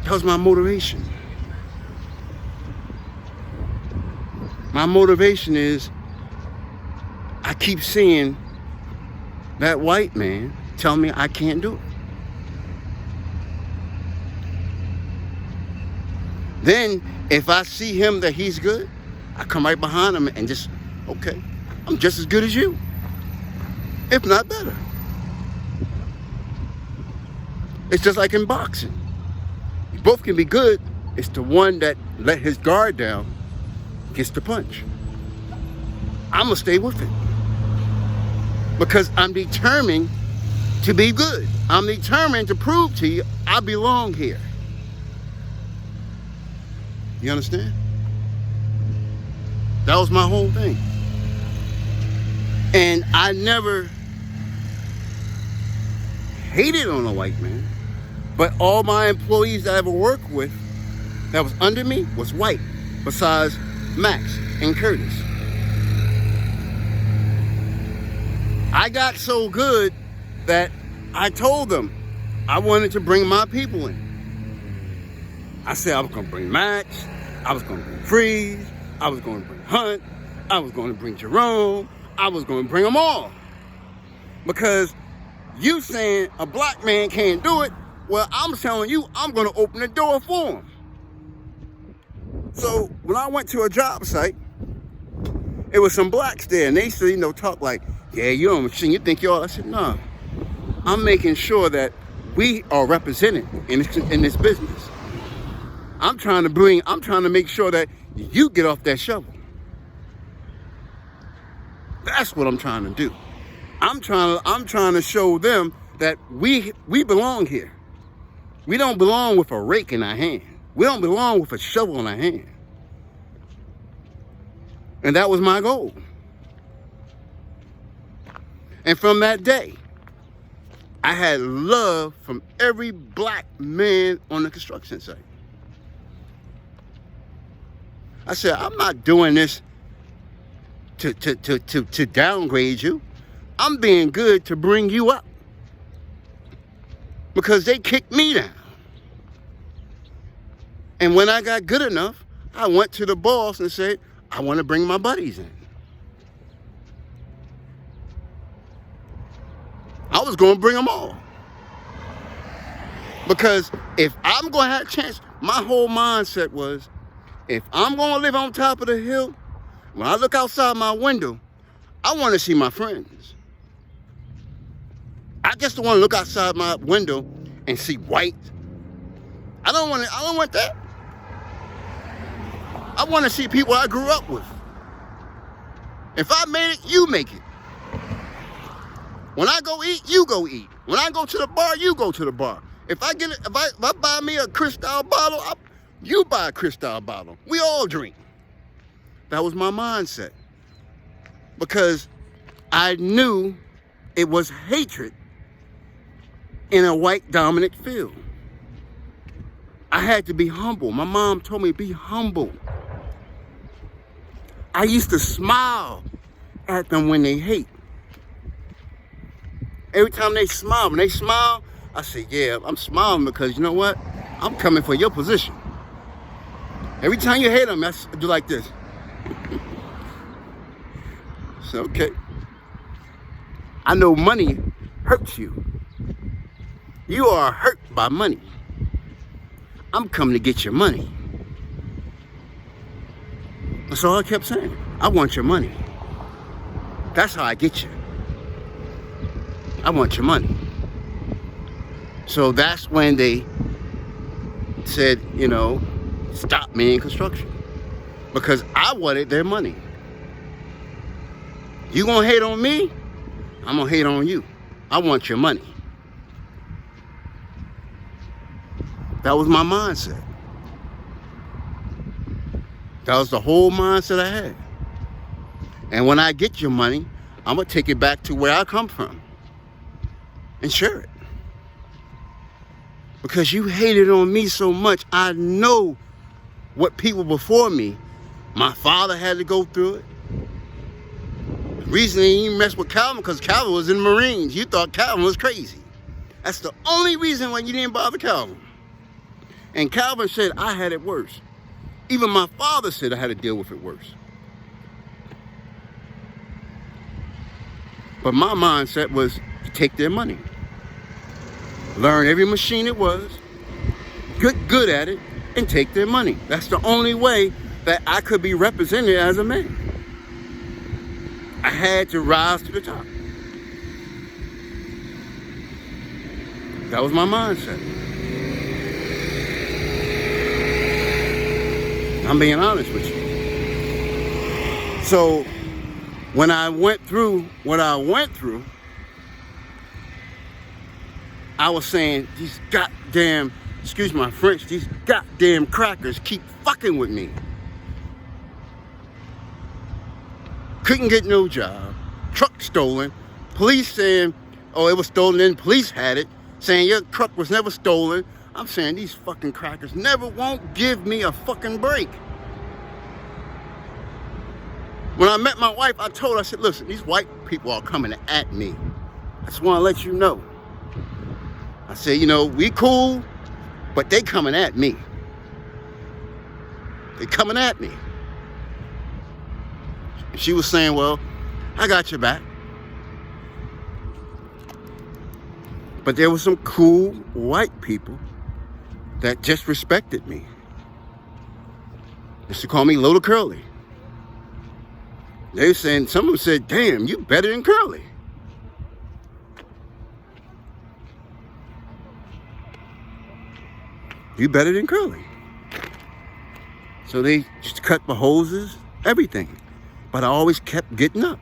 That was my motivation. My motivation is I keep seeing that white man tell me I can't do it. Then if I see him that he's good, I come right behind him and just, okay, I'm just as good as you, if not better. It's just like in boxing. You both can be good. It's the one that let his guard down gets the punch. I'm gonna stay with it. Because I'm determined to be good. I'm determined to prove to you I belong here. You understand? That was my whole thing. And I never hated on a white man, but all my employees that I ever worked with that was under me was white, besides Max and Curtis. I got so good that I told them I wanted to bring my people in. I said I was going to bring Max, I was going to bring Freeze, I was going to bring Hunt, I was going to bring Jerome, I was going to bring them all. Because you saying a black man can't do it, well, I'm telling you, I'm going to open the door for him. So when I went to a job site, it was some blacks there, and they used to, talk like, yeah, you're on a machine, you think you're all. I said, no, I'm making sure that we are represented in this business. I'm trying to make sure that you get off that shovel. That's what I'm trying to do. I'm trying to show them that we belong here. We don't belong with a rake in our hand. We don't belong with a shovel in our hand. And that was my goal. And from that day, I had love from every black man on the construction site. I said, I'm not doing this to downgrade you. I'm being good to bring you up. Because they kicked me down. And when I got good enough, I went to the boss and said, I want to bring my buddies in. I was going to bring them all. Because if I'm going to have a chance, my whole mindset was, if I'm going to live on top of the hill, when I look outside my window, I want to see my friends. I just don't want to look outside my window and see white. I don't want that. I want to see people I grew up with. If I made it, you make it. When I go eat, you go eat. When I go to the bar, you go to the bar. If I buy me a Cristal bottle, you buy a Cristal bottle. We all drink. That was my mindset. Because I knew it was hatred in a white dominant field. I had to be humble. My mom told me, be humble. I used to smile at them when they hate. Every time they smile, I say, yeah, I'm smiling because you know what? I'm coming for your position. Every time you hate them, I do like this. It's okay. I know money hurts you. You are hurt by money. I'm coming to get your money. That's all I kept saying. I want your money. That's how I get you. I want your money. So that's when they said, stop me in construction. Because I wanted their money. You gonna hate on me? I'm gonna hate on you. I want your money. That was my mindset. That was the whole mindset I had. And when I get your money, I'm gonna take it back to where I come from and share it. Because you hated on me so much, I know what people before me, my father had to go through it. The reason they didn't mess with Calvin, because Calvin was in the Marines. You thought Calvin was crazy. That's the only reason why you didn't bother Calvin. And Calvin said, I had it worse. Even my father said I had to deal with it worse. But my mindset was to take their money. Learn every machine it was, get good at it, and take their money. That's the only way that I could be represented as a man. I had to rise to the top. That was my mindset. I'm being honest with you. So when I went through what I went through, I was saying, these goddamn, excuse my French, these goddamn crackers keep fucking with me. Couldn't get no job. Truck stolen. Police saying, oh, it was stolen, then police had it, saying your truck was never stolen. I'm saying these fucking crackers never won't give me a fucking break. When I met my wife, I told her, I said, listen, these white people are coming at me. I just want to let you know. I said, we cool, but they coming at me. They coming at me. She was saying, well, I got your back. But there were some cool white people that just respected me. They used to call me Little Curly. They were saying, some of them said, damn, you better than Curly. You better than Curly. So they just cut the hoses, everything. But I always kept getting up.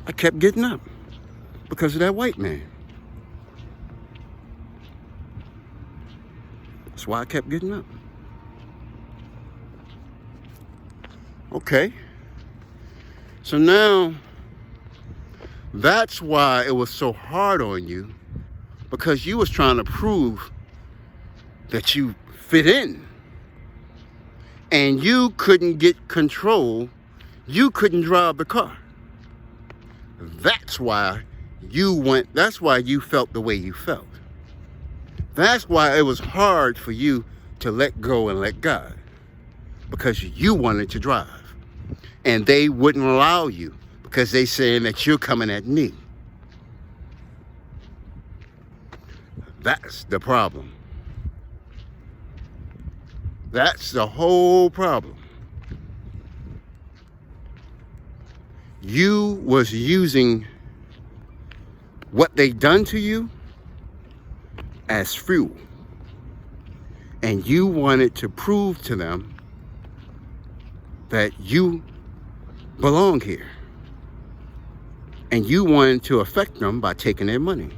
I kept getting up because of that white man. That's why I kept getting up. Okay. So now, that's why it was so hard on you, because you was trying to prove that you fit in. And you couldn't get control. You couldn't drive the car. That's why that's why you felt the way you felt. That's why it was hard for you to let go and let God. Because you wanted to drive. And they wouldn't allow you because they saying that you're coming at me. That's the problem. That's the whole problem. you was using what they done to you as fuel. And you wanted to prove to them that you belong here. And you wanted to affect them by taking their money.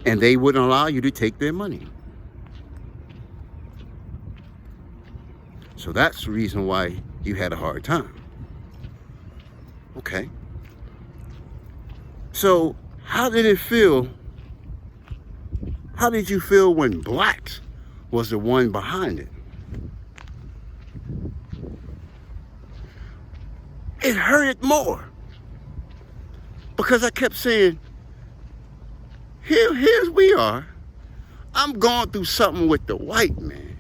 And they wouldn't allow you to take their money. So that's the reason why you had a hard time. Okay. So how did it feel? How did you feel when blacks was the one behind it? It hurted more. Because I kept saying, here's we are. I'm going through something with the white man.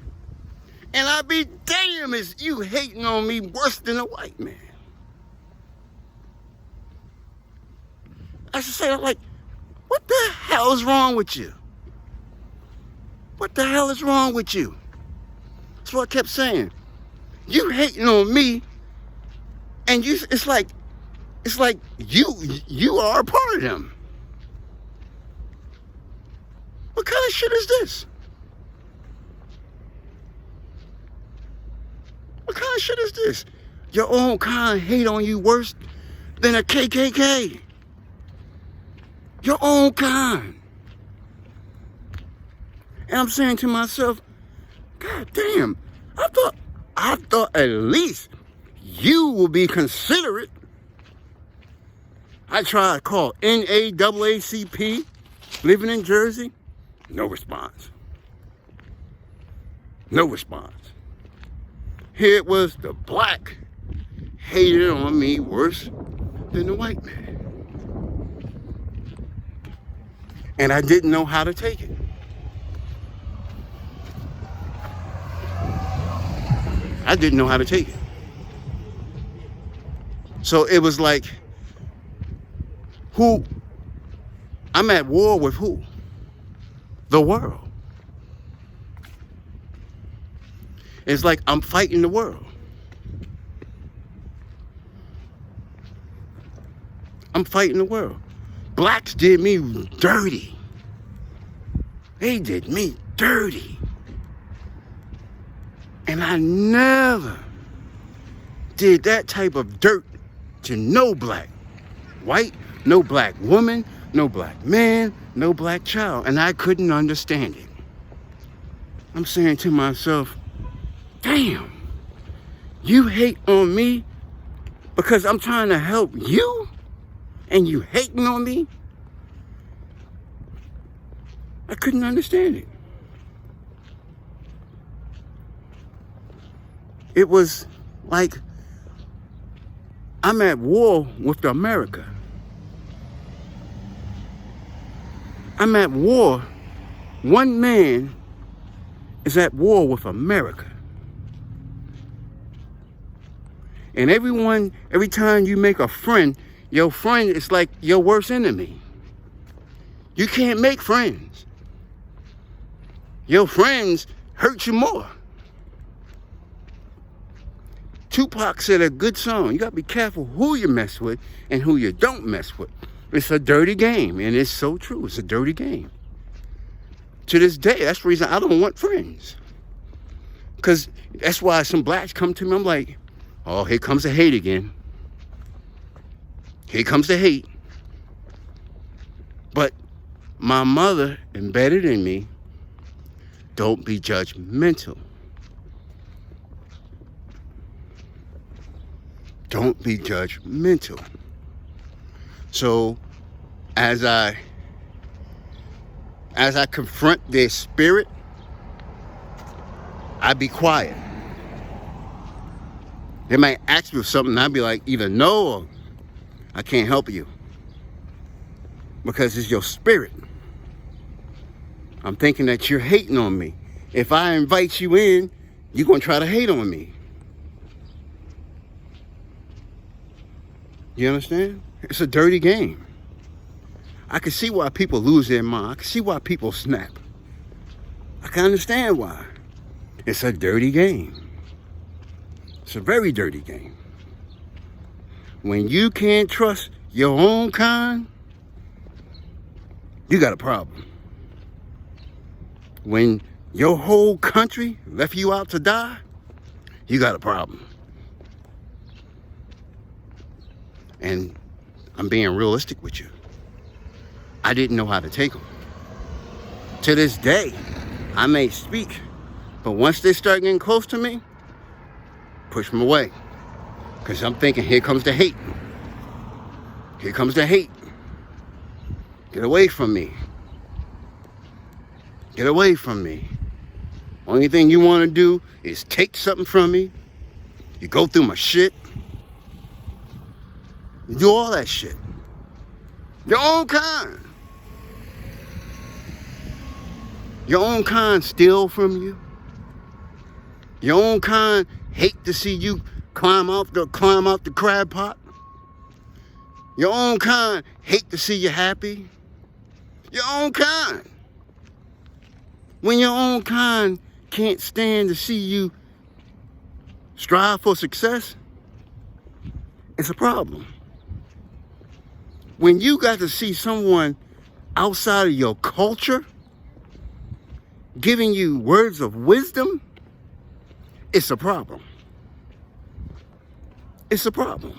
And I be damn is you hating on me worse than a white man. I should say, like, what the hell is wrong with you? What the hell is wrong with you? That's what I kept saying. You hating on me, and it's like you are a part of them. What kind of shit is this? What kind of shit is this? Your own kind hate on you worse than a KKK. Your own kind. And I'm saying to myself, God damn, I thought at least you will be considerate. I tried to call NAACP, living in Jersey, no response. No response. Here it was, the black hated on me worse than the white man. And I didn't know how to take it. I didn't know how to take it. So it was like, I'm at war with who? The world. It's like I'm fighting the world. I'm fighting the world. Blacks did me dirty. They did me dirty. And I never did that type of dirt to no black, white, no black woman, no black man, no black child. And I couldn't understand it. I'm saying to myself, damn, you hate on me because I'm trying to help you and you hating on me? I couldn't understand it. It was like I'm at war with America. I'm at war. One man is at war with America. And every time you make a friend, your friend is like your worst enemy. You can't make friends. Your friends hurt you more. Tupac said a good song. You got to be careful who you mess with and who you don't mess with. It's a dirty game, and it's so true. It's a dirty game. To this day, that's the reason I don't want friends. Because that's why some blacks come to me, I'm like, oh, here comes the hate again. Here comes the hate. But my mother embedded in me, don't be judgmental. Don't be judgmental. So as I confront their spirit, I be quiet. They might ask me for something, and I'd be like, either no or I can't help you. Because it's your spirit. I'm thinking that you're hating on me. If I invite you in, you're going to try to hate on me. You understand? It's a dirty game. I can see why people lose their mind. I can see why people snap. I can understand why. It's a dirty game. It's a very dirty game. When you can't trust your own kind, you got a problem. When your whole country left you out to die, you got a problem. And I'm being realistic with you. I didn't know how to take them. To this day, I may speak, but once they start getting close to me, push them away. Because I'm thinking, here comes the hate. Here comes the hate. Get away from me. Get away from me. Only thing you want to do is take something from me. You go through my shit. You do all that shit. Your own kind. Your own kind steal from you. Your own kind hate to see you climb out the crab pot. Your own kind hate to see you happy. Your own kind. When your own kind can't stand to see you strive for success, it's a problem. When you got to see someone outside of your culture giving you words of wisdom, it's a problem. It's a problem.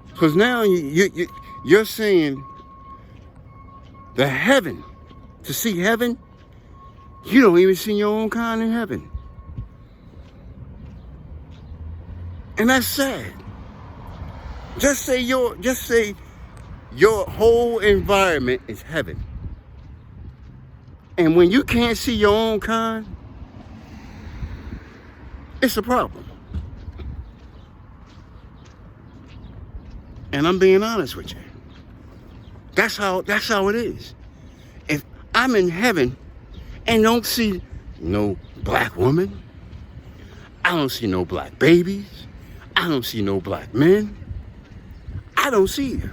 Because now you're saying the heaven, to see heaven, you don't even see your own kind in heaven. And that's sad. Just say your whole environment is heaven. And when you can't see your own kind, it's a problem. And I'm being honest with you. That's how it is. If I'm in heaven and don't see no black woman, I don't see no black babies, I don't see no black men, I don't see you.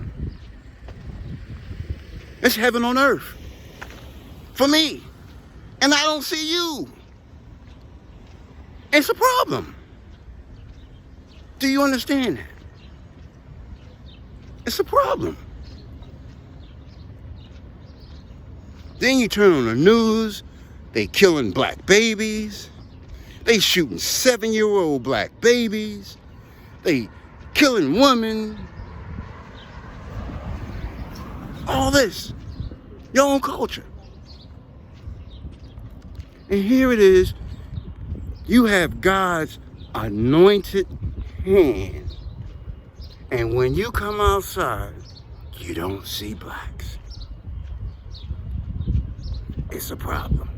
It's heaven on earth. For me. And I don't see you. It's a problem. Do you understand that? It's a problem. Then you turn on the news, they killing black babies, they shooting 7-year-old black babies, they killing women. All this. Your own culture. And here it is, you have God's anointed hand. And when you come outside, you don't see blacks. It's a problem.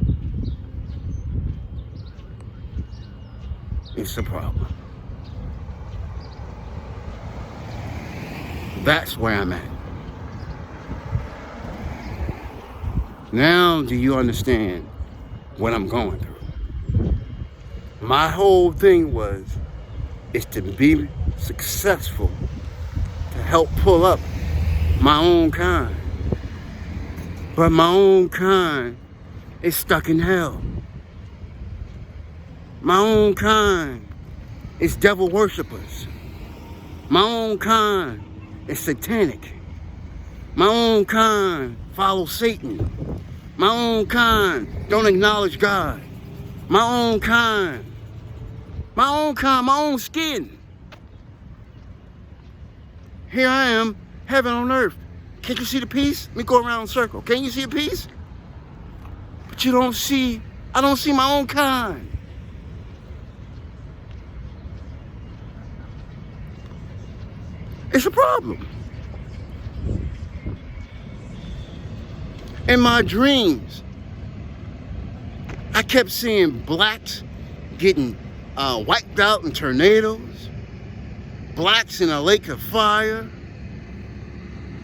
It's a problem. That's where I'm at. Now do you understand what I'm going through? My whole thing is to be successful, to help pull up my own kind. But my own kind is stuck in hell. My own kind is devil worshipers. My own kind is satanic. My own kind follows Satan. My own kind don't acknowledge God. My own kind, my own skin. Here I am, heaven on earth. Can't you see the peace? Let me go around in a circle. Can you see the peace? But I don't see my own kind. It's a problem. In my dreams, I kept seeing blacks getting wiped out in tornadoes, blacks in a lake of fire,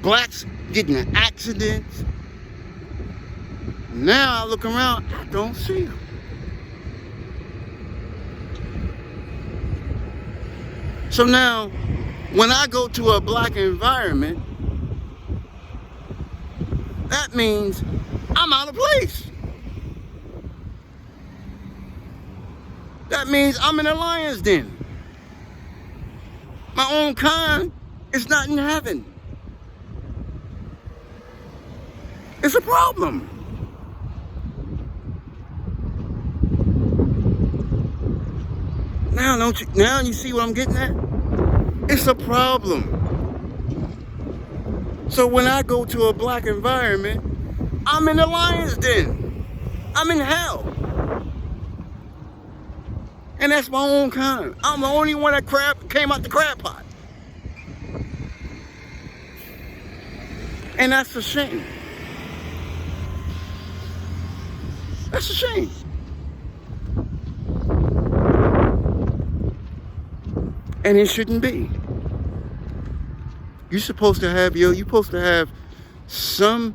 blacks getting in accidents. Now I look around, I don't see them. So now, when I go to a black environment, that means I'm out of place. That means I'm in a lion's den. My own kind is not in heaven. It's a problem. Now you see what I'm getting at? It's a problem. So when I go to a black environment, I'm in the lion's den. I'm in hell. And that's my own kind. I'm the only one that came out the crab pot. And that's a shame. That's a shame. And it shouldn't be. You're supposed to have some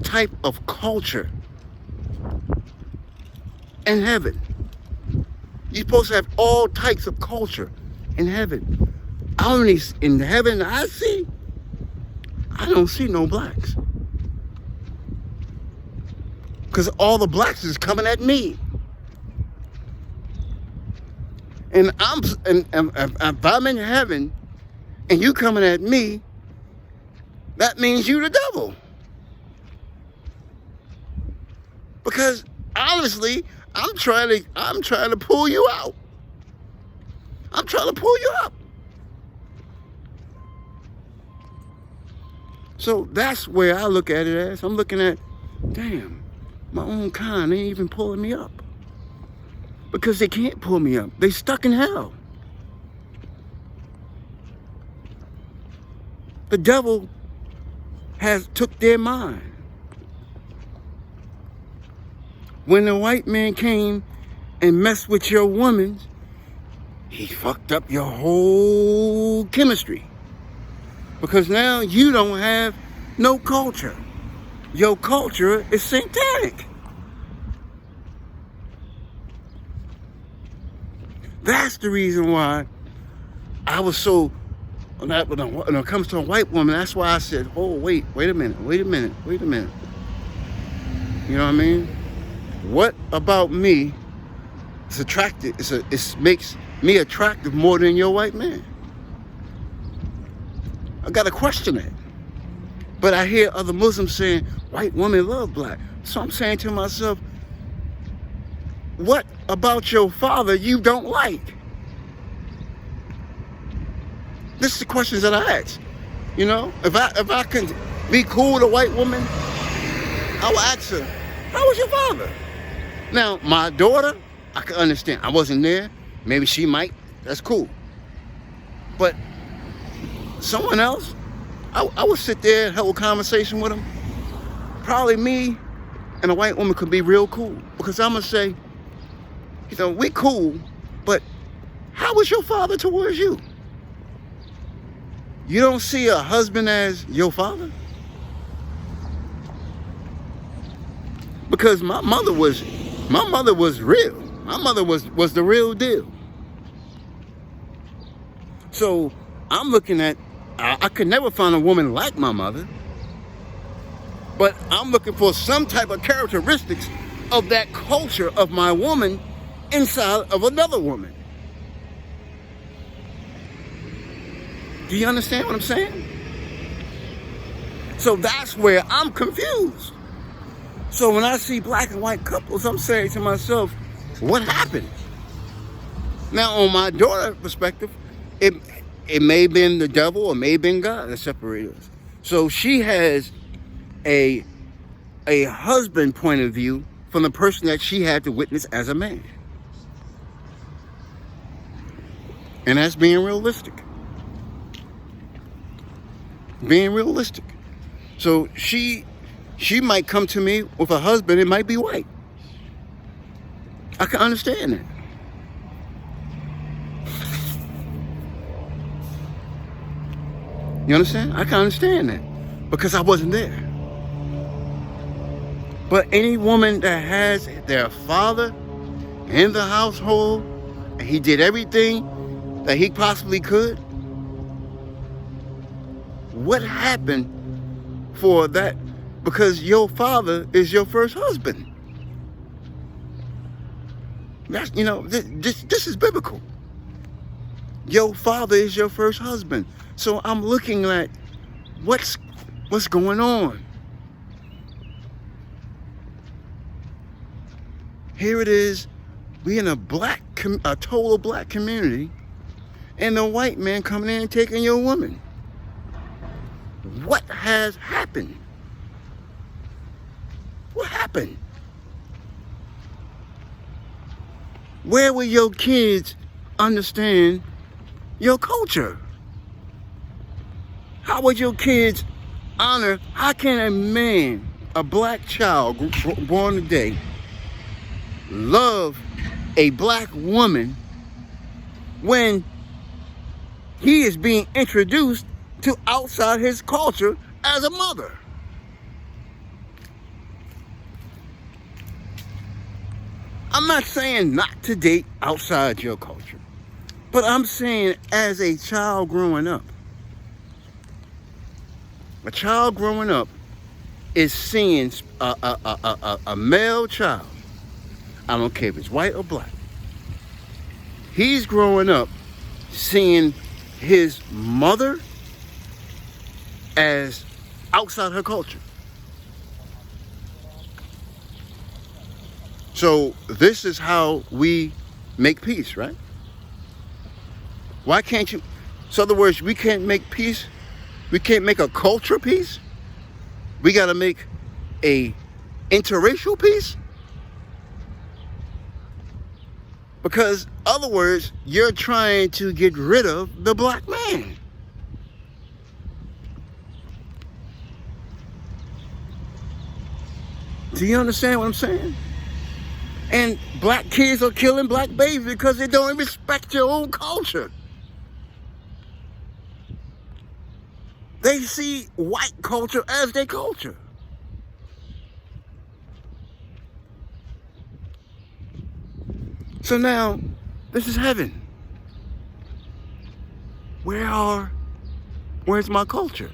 type of culture in heaven. You're supposed to have all types of culture in heaven. In heaven I don't see no blacks. Because all the blacks is coming at me. And if I'm in heaven and you coming at me, that means you the devil. Because honestly, I'm trying to pull you out. I'm trying to pull you up. So that's where I look at it as. I'm looking at, damn, my own kind ain't even pulling me up. Because they can't pull me up. They stuck in hell. The devil has took their mind. When the white man came and messed with your woman, he fucked up your whole chemistry. Because now you don't have no culture. Your culture is satanic. That's the reason why I was so, when it comes to a white woman, that's why I said, oh, wait a minute. You know what I mean? What about me is attractive, it makes me attractive more than your white man? I got to question that. But I hear other Muslims saying, white women love black. So I'm saying to myself, what about your father you don't like? This is the questions that I ask. You know, if I can be cool with a white woman, I will ask her, how was your father? Now, my daughter, I can understand. I wasn't there. Maybe she might. That's cool. But someone else, I would sit there and have a conversation with them. Probably me and a white woman could be real cool. Because I'm going to say, you know, we cool, but how was your father towards you? You don't see a husband as your father? Because my mother was real. My mother was the real deal. So I'm looking at, I could never find a woman like my mother, but I'm looking for some type of characteristics of that culture of my woman inside of another woman. Do you understand what I'm saying? So that's where I'm confused. So when I see black and white couples, I'm saying to myself, what happened? Now, on my daughter's perspective, it may have been the devil or may have been God that separated us. So she has a husband point of view from the person that she had to witness as a man. And that's being realistic. Being realistic. So she might come to me with a husband, it might be white. I can understand that. You understand? I can understand that because I wasn't there. But any woman that has their father in the household and he did everything that he possibly could, what happened for that? Because your father is your first husband. That's, you know, this is biblical. Your father is your first husband. So I'm looking at what's going on. Here it is. We in a total black community, and the white man coming in and taking your woman. What has happened? What happened? Where will your kids understand your culture? How would your kids honor? How can a man, a black child born today, love a black woman when he is being introduced to outside his culture as a mother? I'm not saying not to date outside your culture, but I'm saying as a child growing up, a child growing up is seeing a male child. I don't care if it's white or black. He's growing up seeing his mother as outside her culture. So this is how we make peace, right? Why can't you? So in other words, we can't make peace. We can't make a culture peace. We got to make a interracial peace. Because other words, you're trying to get rid of the black man. Do you understand what I'm saying? And black kids are killing black babies because they don't respect your own culture. They see white culture as their culture. So now, this is heaven. Where's my culture?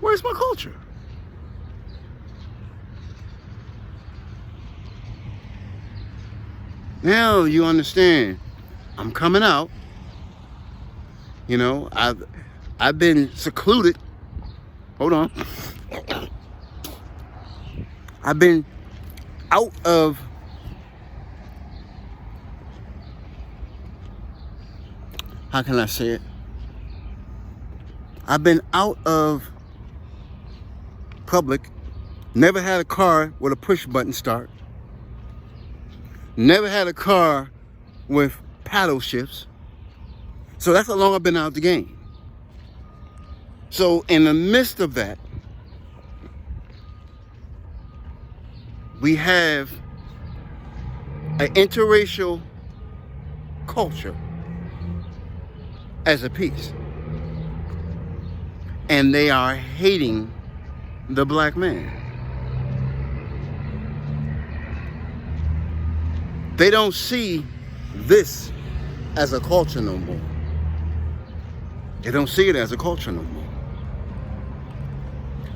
Where's my culture? Now you understand. I'm coming out. You know, I've been secluded. Hold on. I've been out of how can I say it? I've been out of public, never had a car with a push button start, never had a car with paddle shifts. So that's how long I've been out of the game. So in the midst of that, we have an interracial culture as a piece. And they are hating the black man. They don't see this as a culture no more. They don't see it as a culture no more.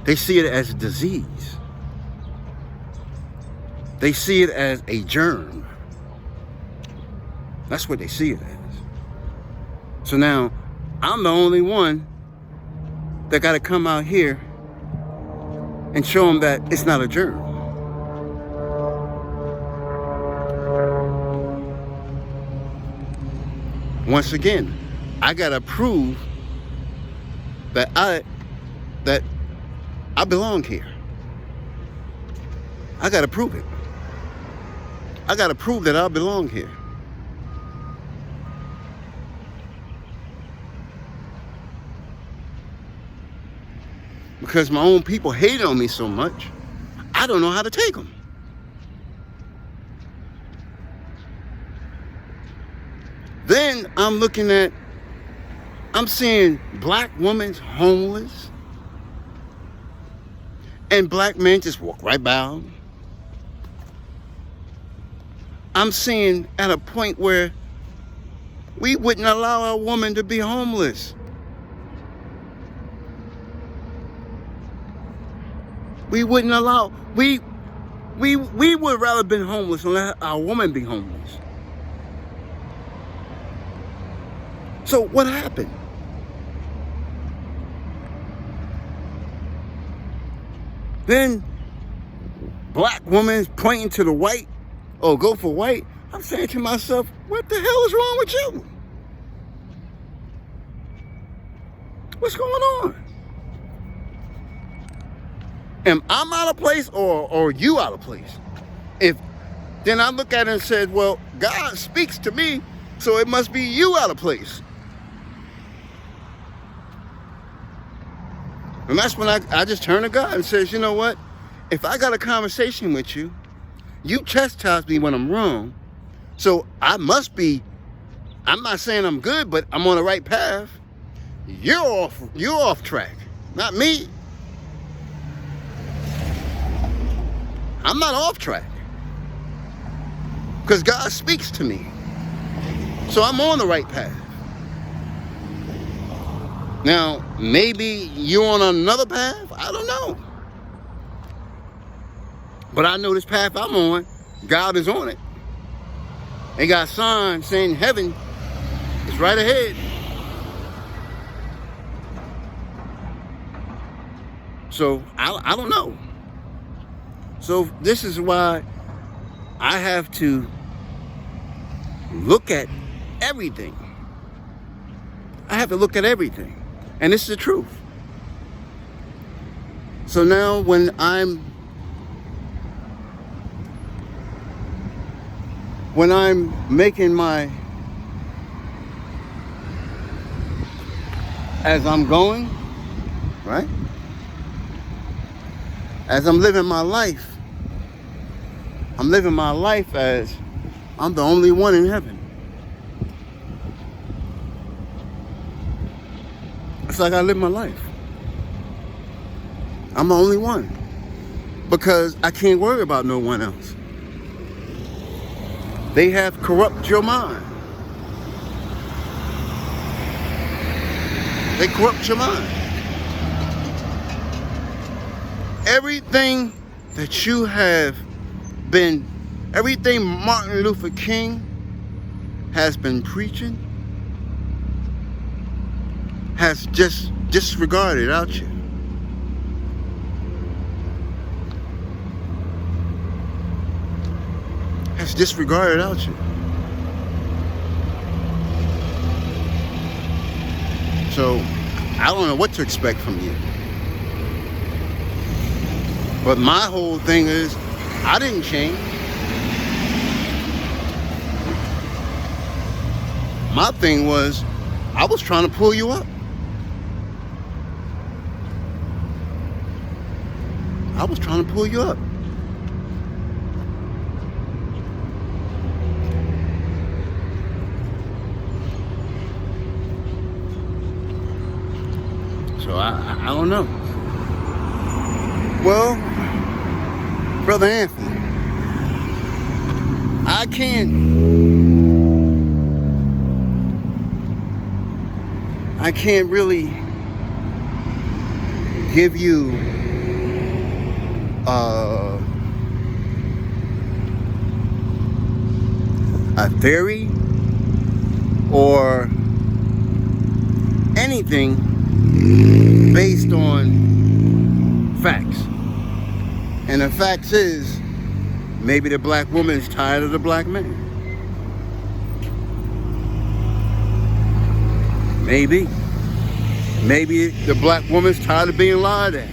They see it as a disease. They see it as a germ. That's what they see it as. So now, I'm the only one that got to come out here and show them that it's not a germ. Once again, I got to prove that I belong here. I got to prove it. I got to prove that I belong here. Because my own people hate on me so much, I don't know how to take them. Then I'm seeing black women homeless, and black men just walk right by them. I'm seeing at a point where we wouldn't allow a woman to be homeless. We wouldn't allow, We would rather been homeless and let our woman be homeless. So what happened? Then black woman pointing to the white, oh, go for white. I'm saying to myself, what the hell is wrong with you? What's going on? Am I out of place or you out of place? If then I look at it and said, well, God speaks to me, so it must be you out of place. And that's when I just turn to God and says, you know what? If I got a conversation with you, you chastise me when I'm wrong. So I must be, I'm not saying I'm good, but I'm on the right path. You're off track, not me. I'm not off track. Because God speaks to me. So I'm on the right path. Now, maybe you're on another path. I don't know. But I know this path I'm on, God is on it. They got signs saying heaven is right ahead. So I don't know. So this is why I have to look at everything. I have to look at everything. And this is the truth. So now when I'm making my, as I'm going, right? As I'm living my life, I'm living my life as I'm the only one in heaven. It's like I live my life. I'm the only one. Because I can't worry about no one else. They have corrupt your mind. They corrupt your mind. Everything that you have been, everything Martin Luther King has been preaching has just disregarded out you. Has disregarded out you. So I don't know what to expect from you. But my whole thing is, I didn't change. My thing was, I was trying to pull you up. I was trying to pull you up. So I don't know. Well, Brother Anthony, I can't really give you a theory or anything based on facts. And the facts is, maybe the black woman is tired of the black man. Maybe. Maybe the black woman's tired of being lied at.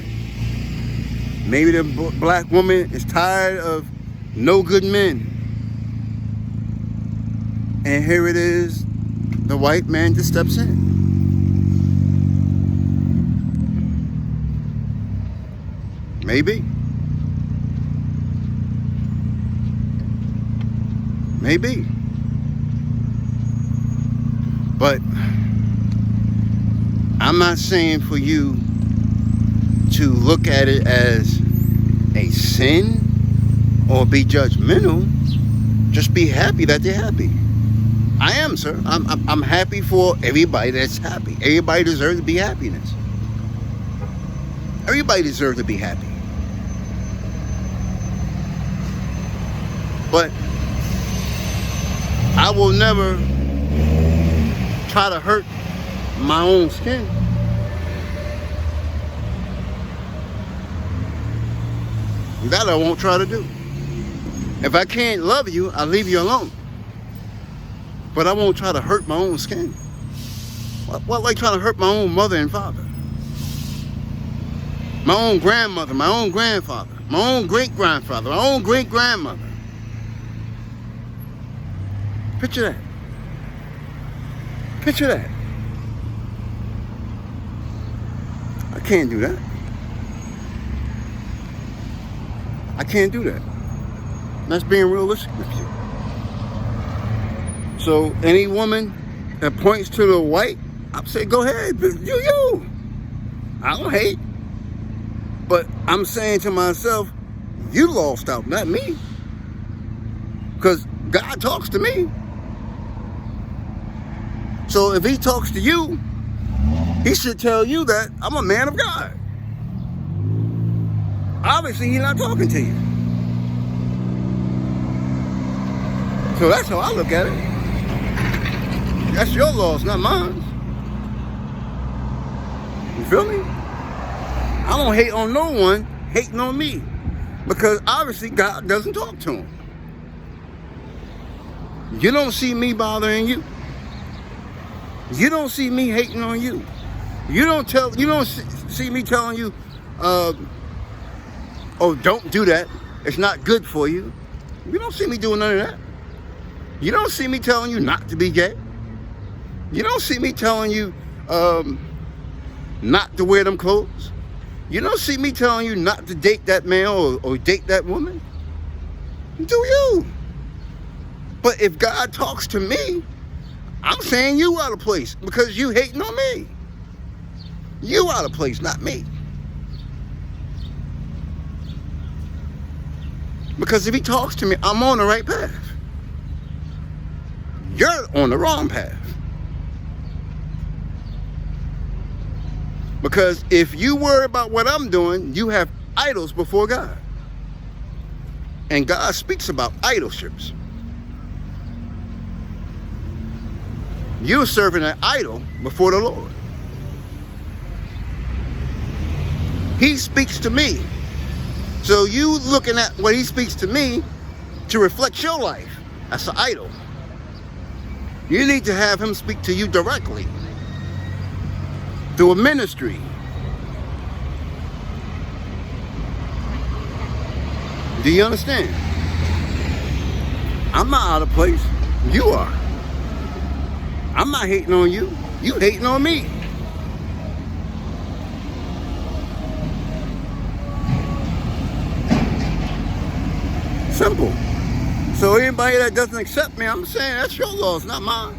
Maybe the black woman is tired of no good men. And here it is, the white man just steps in. Maybe. Maybe. But I'm not saying for you to look at it as a sin or be judgmental. Just be happy that they're happy. I am, sir. I'm happy for everybody that's happy. Everybody deserves to be happiness. Everybody deserves to be happy. But I will never try to hurt my own skin. That I won't try to do. If I can't love you, I'll leave you alone. But I won't try to hurt my own skin. What like trying to hurt my own mother and father? My own grandmother, my own grandfather, my own great-grandfather, my own great-grandmother. Picture that. Picture that. I can't do that. I can't do that. That's being realistic with you. So any woman that points to the white, I'll say, go ahead, you. I don't hate. But I'm saying to myself, you lost out, not me. Because God talks to me. So if he talks to you, he should tell you that I'm a man of God. Obviously, he's not talking to you. So that's how I look at it. That's your loss, not mine. You feel me? I don't hate on no one hating on me. Because obviously God doesn't talk to him. You don't see me bothering you. You don't see me hating on you. You don't see me telling you, oh, don't do that. It's not good for you. You don't see me doing none of that. You don't see me telling you not to be gay. You don't see me telling you not to wear them clothes. You don't see me telling you not to date that man or date that woman. Do you? But if God talks to me, I'm saying you out of place because you hating on me. You out of place, not me. Because if he talks to me, I'm on the right path. You're on the wrong path. Because if you worry about what I'm doing, you have idols before God. And God speaks about idols. You're serving an idol before the Lord. He speaks to me. So you looking at what he speaks to me to reflect your life. That's an idol. You need to have him speak to you directly. Through a ministry. Do you understand? I'm not out of place. You are. I'm not hating on you. You hating on me. Simple. So anybody that doesn't accept me, I'm saying that's your loss, not mine.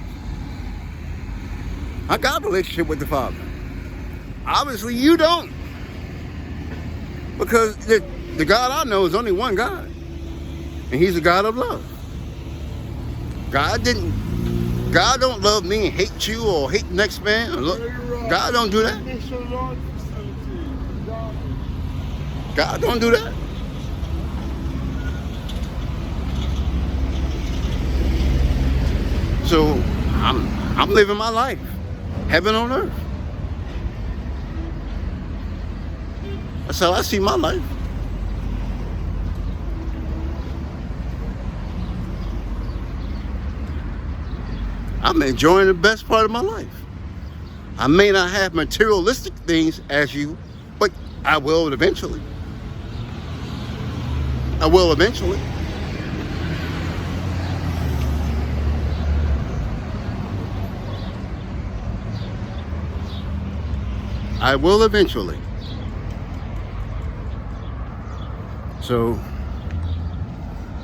I got a relationship with the Father. Obviously, you don't. Because the God I know is only one God. And he's a God of love. God don't love me and hate you or hate the next man. God don't do that. God don't do that. So I'm living my life. Heaven on earth. That's how I see my life. I'm enjoying the best part of my life. I may not have materialistic things as you, but I will eventually. I will eventually. I will eventually. So,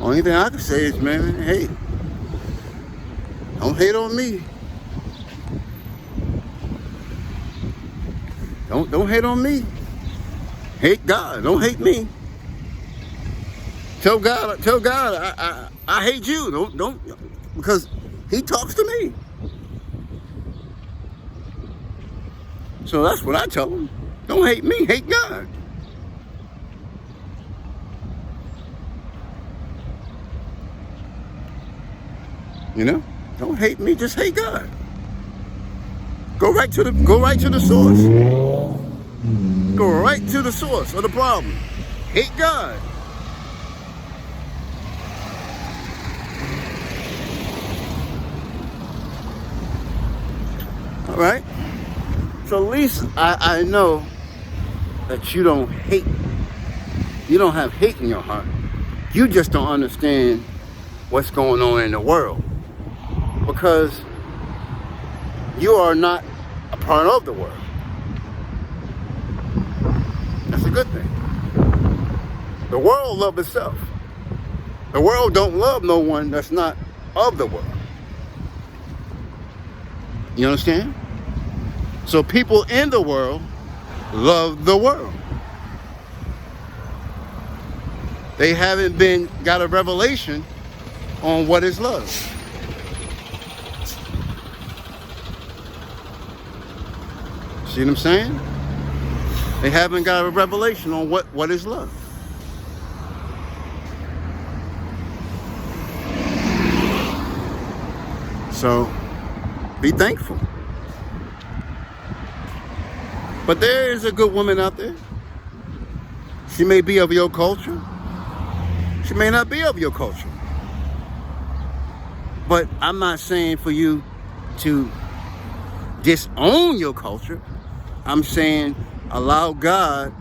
only thing I can say is, man, hey, don't hate on me. Don't hate on me. Hate God. Don't hate me. Tell God I hate you. Don't because he talks to me. So that's what I tell him. Don't hate me, hate God. You know, don't hate me, just hate God. Go right to the source. Go right to the source of the problem. Hate God. All right. So at least I know that you don't hate. You don't have hate in your heart. You just don't understand what's going on in the world, because you are not a part of the world. That's a good thing. The world loves itself. The world don't love no one that's not of the world. You understand? So people in the world love the world. They haven't got a revelation on what is love. See what I'm saying? They haven't got a revelation on what is love. So be thankful. But there is a good woman out there. She may be of your culture. She may not be of your culture. But I'm not saying for you to disown your culture. I'm saying allow God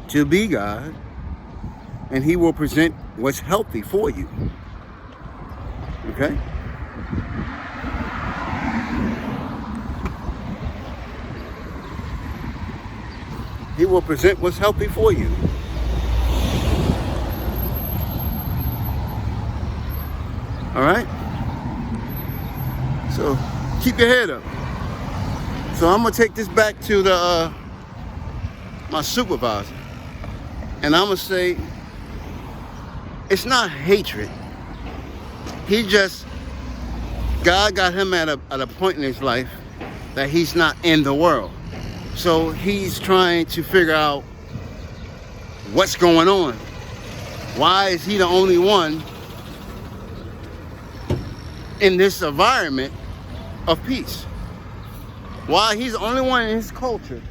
to be God, and He will present what's healthy for you. Okay? He will present what's healthy for you. All right? So keep your head up. So I'm going to take this back to my supervisor. And I'm going to say, it's not hatred. God got him at a point in his life that he's not in the world. So he's trying to figure out what's going on. Why is he the only one in this environment of peace? Why he's the only one in his culture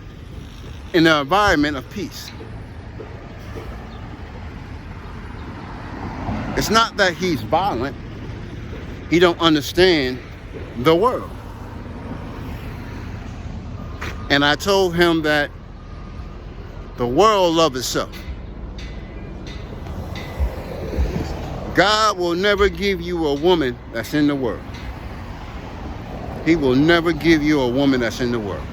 in the environment of peace? It's not that he's violent. He don't understand the world. And I told him that the world loves itself. God will never give you a woman that's in the world. He will never give you a woman that's in the world.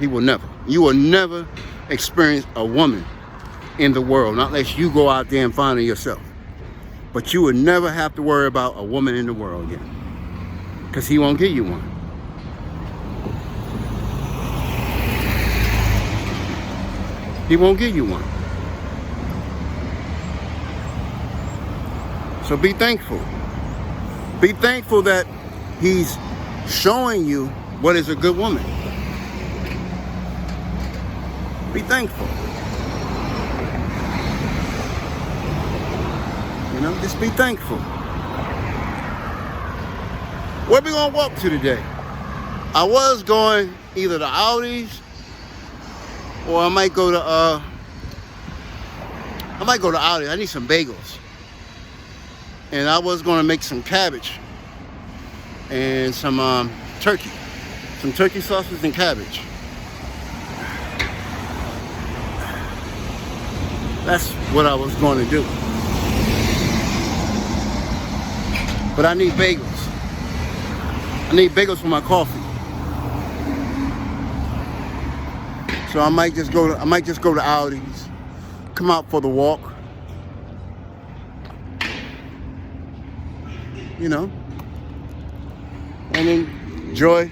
He will never. You will never experience a woman in the world, not unless you go out there and find her yourself. But you will never have to worry about a woman in the world again, because he won't give you one. He won't give you one. So be thankful. Be thankful that he's showing you what is a good woman. Be thankful. You know, just be thankful. Where we gonna walk to today? I was going either to Aldi's, or I might go to Aldi's. I need some bagels. And I was gonna make some cabbage and some turkey. Some turkey sausage and cabbage. That's what I was going to do. But I need bagels. I need bagels for my coffee. So I might just go to Aldi's, come out for the walk. You know, and enjoy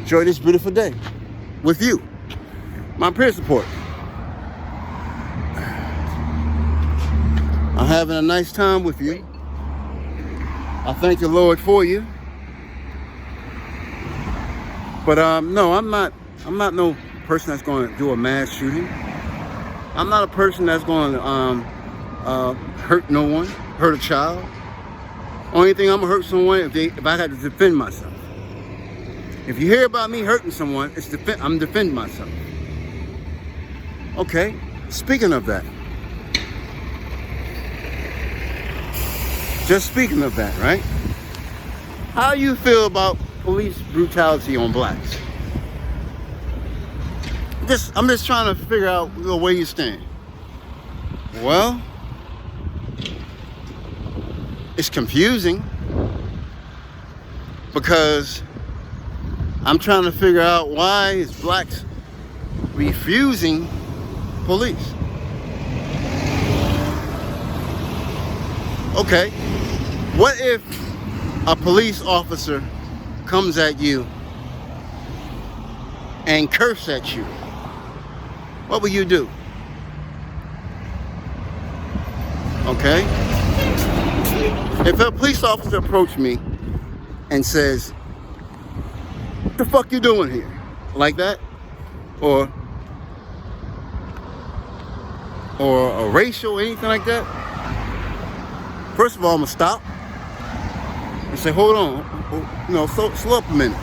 this beautiful day with you, my peer support. I'm having a nice time with you. I thank the Lord for you. But no, I'm not no person that's going to do a mass shooting. I'm not a person that's going to hurt no one, hurt a child. Only thing I'm gonna hurt someone if I had to defend myself. If you hear about me hurting someone, I'm defending myself. Okay. Speaking of that, just speaking of that, right? How you feel about police brutality on blacks? I'm just trying to figure out where you stand. Well, it's confusing because I'm trying to figure out why is blacks refusing police. Okay, what if a police officer comes at you and curse at you? What will you do? Okay? If a police officer approached me and says, "What the fuck you doing here?" Like that, or a racial, anything like that, first of all, I'm gonna stop and say, "Hold on, slow up a minute.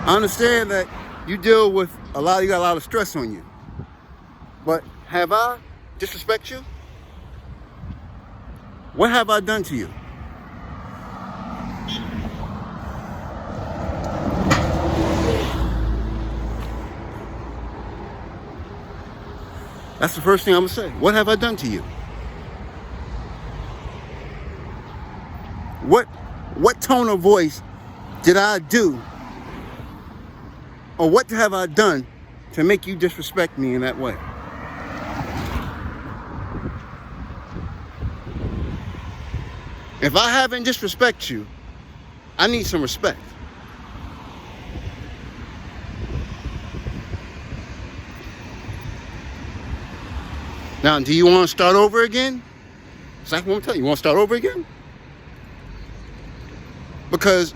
I understand that you deal with you got a lot of stress on you, but have I disrespect you? What have I done to you?" That's the first thing I'm gonna say. What have I done to you? What tone of voice did I do? Or what have I done to make you disrespect me in that way? If I haven't disrespected you, I need some respect. Now, do you want to start over again? Exactly what I'm telling you. You want to start over again? Because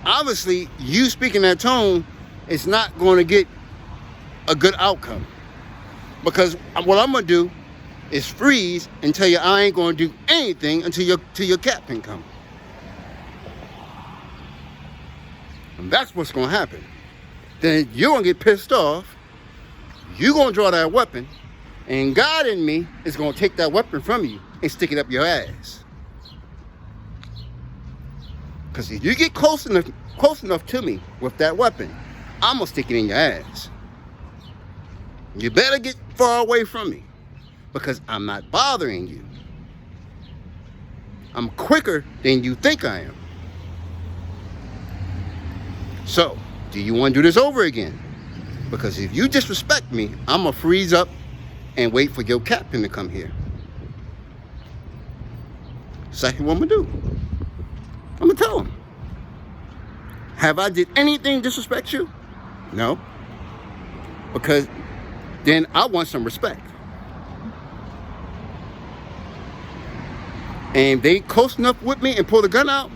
obviously, you speaking that tone is not going to get a good outcome. Because what I'm going to do is freeze and tell you I ain't going to do anything until your captain comes. And that's what's going to happen. Then you're going to get pissed off. You're going to draw that weapon. And God in me is going to take that weapon from you and stick it up your ass. Because if you get close enough to me with that weapon, I'm going to stick it in your ass. You better get far away from me because I'm not bothering you. I'm quicker than you think I am. So, do you want to do this over again? Because if you disrespect me, I'm going to freeze up and wait for your captain to come here. Second, what I'm going to do? I'm going to tell him. Have I did anything disrespect you? No. Because then I want some respect. And they close enough with me and pull the gun out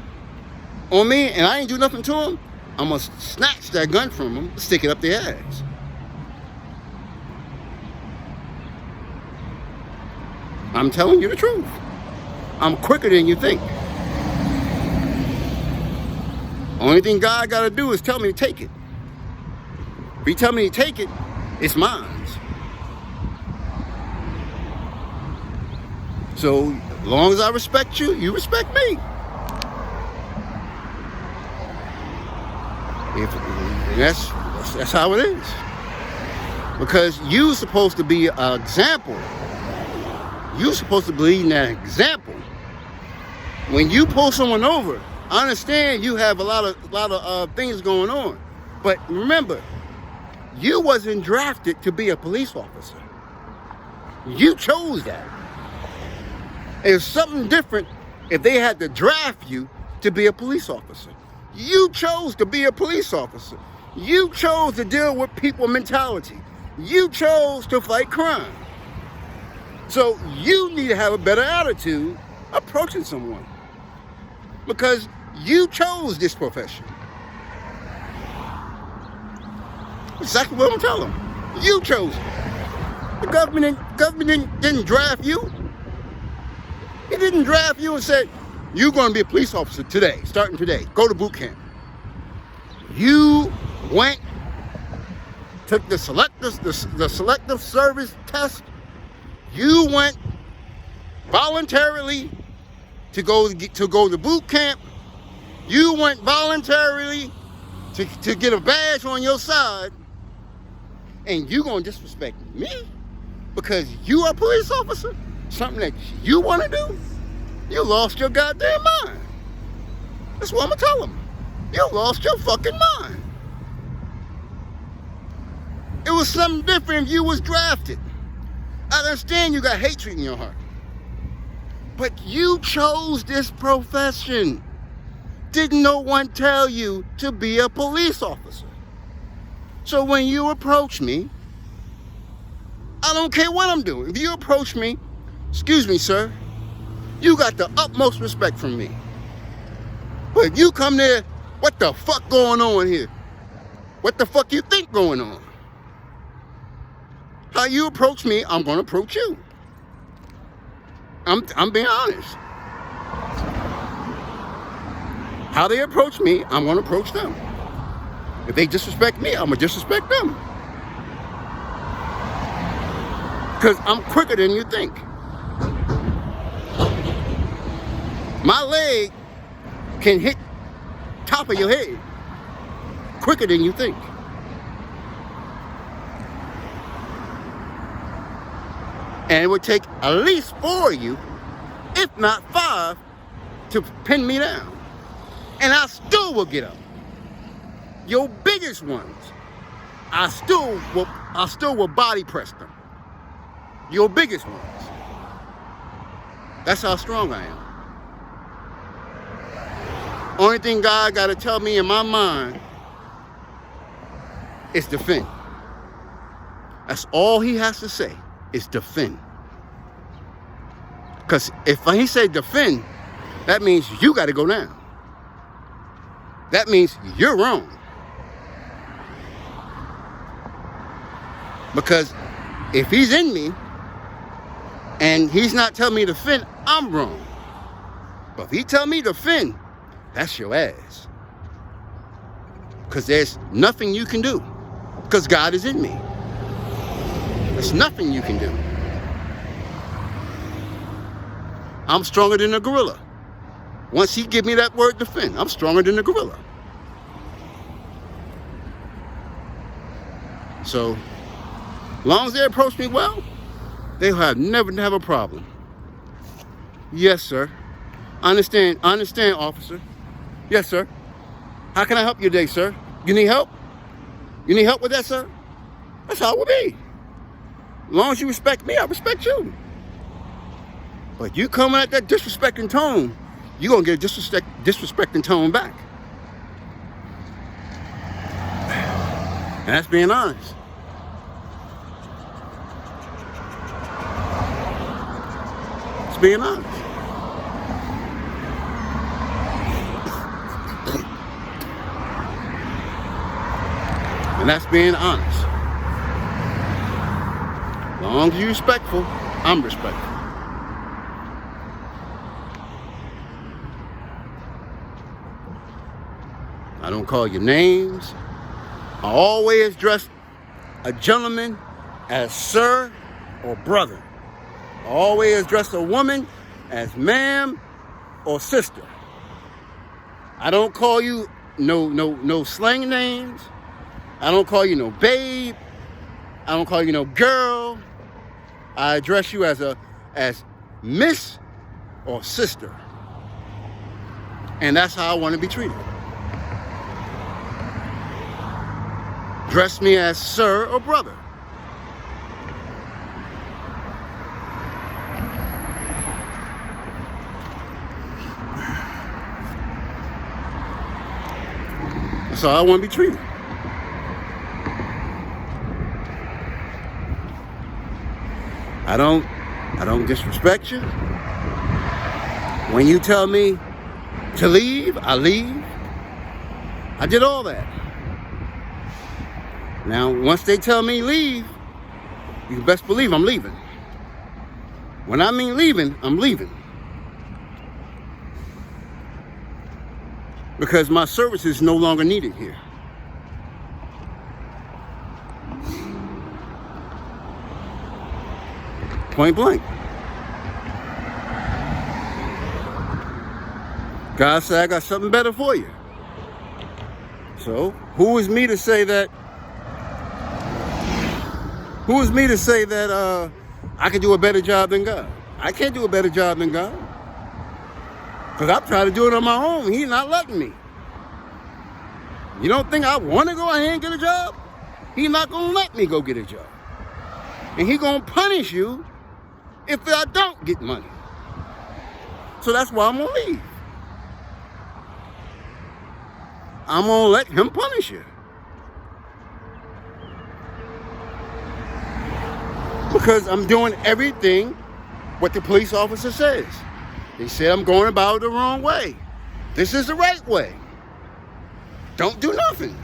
on me and I ain't do nothing to them, I'm going to snatch that gun from them, stick it up their ass. I'm telling you the truth. I'm quicker than you think. Only thing God got to do is tell me to take it. If he tell me to take it, it's mine. So, as long as I respect you, you respect me. That's how it is. Because you're supposed to be an example. You're supposed to believe in that example. When you pull someone over, I understand you have a lot of things going on. But remember, you wasn't drafted to be a police officer. You chose that. It's something different if they had to draft you to be a police officer. You chose to be a police officer. You chose to deal with people mentality. You chose to fight crime. So you need to have a better attitude approaching someone. Because you chose this profession. Exactly what I'm telling them. You chose it. The government didn't draft you. He didn't draft you and said, you're going to be a police officer today, starting today. Go to boot camp. You went, took the selective service test. You went voluntarily to go to boot camp. You went voluntarily to get a badge on your side, and you gonna disrespect me because you are a police officer? Something that you want to do? You lost your goddamn mind. That's what I'm gonna tell them. You lost your fucking mind. It was something different if you was drafted. I understand you got hatred in your heart, but you chose this profession. Didn't no one tell you to be a police officer? So when you approach me, I don't care what I'm doing. If you approach me, excuse me, sir, you got the utmost respect from me. But if you come there, what the fuck going on here? What the fuck you think going on? How you approach me, I'm gonna approach you. I'm being honest. How they approach me, I'm gonna approach them. If they disrespect me, I'm gonna disrespect them. Because I'm quicker than you think. My leg can hit top of your head quicker than you think. And it would take at least 4 of you, if not 5, to pin me down. And I still will get up. Your biggest ones, I still will body press them. Your biggest ones. That's how strong I am. Only thing God got to tell me in my mind is defend. That's all he has to say, is defend. Because if he said defend, that means you got to go down. That means you're wrong. Because if he's in me and he's not telling me to defend, I'm wrong. But if he tell me to defend, that's your ass. Because there's nothing you can do. Because God is in me. There's nothing you can do. I'm stronger than a gorilla. Once he give me that word defend, I'm stronger than a gorilla. So, as long as they approach me well, they'll never have a problem. Yes, sir. I understand, officer. Yes, sir. How can I help you today, sir? You need help? You need help with that, sir? That's how it will be. As long as you respect me, I respect you. But you coming at that disrespecting tone, you're going to get a disrespecting tone back. And that's being honest. It's being honest. And that's being honest. As long as you're respectful, I'm respectful. I don't call you names. I always address a gentleman as sir or brother. I always address a woman as ma'am or sister. I don't call you no slang names. I don't call you no babe. I don't call you no girl. I address you as miss or sister. And that's how I want to be treated. Dress me as sir or brother. That's how I want to be treated. I don't disrespect you. When you tell me to leave, I leave. I did all that. Now, once they tell me leave, you best believe I'm leaving. When I mean leaving, I'm leaving. because my service is no longer needed here. Point blank. God said, I got something better for you. So, who is me to say that I can do a better job than God? I can't do a better job than God. Because I've tried to do it on my own. He's not letting me. You don't think I want to go ahead and get a job? He's not going to let me go get a job. And he's going to punish you if I don't get money. So that's why I'm going to leave. I'm going to let him punish you. Because I'm doing everything what the police officer says. They said I'm going about it the wrong way. This is the right way. Don't do nothing.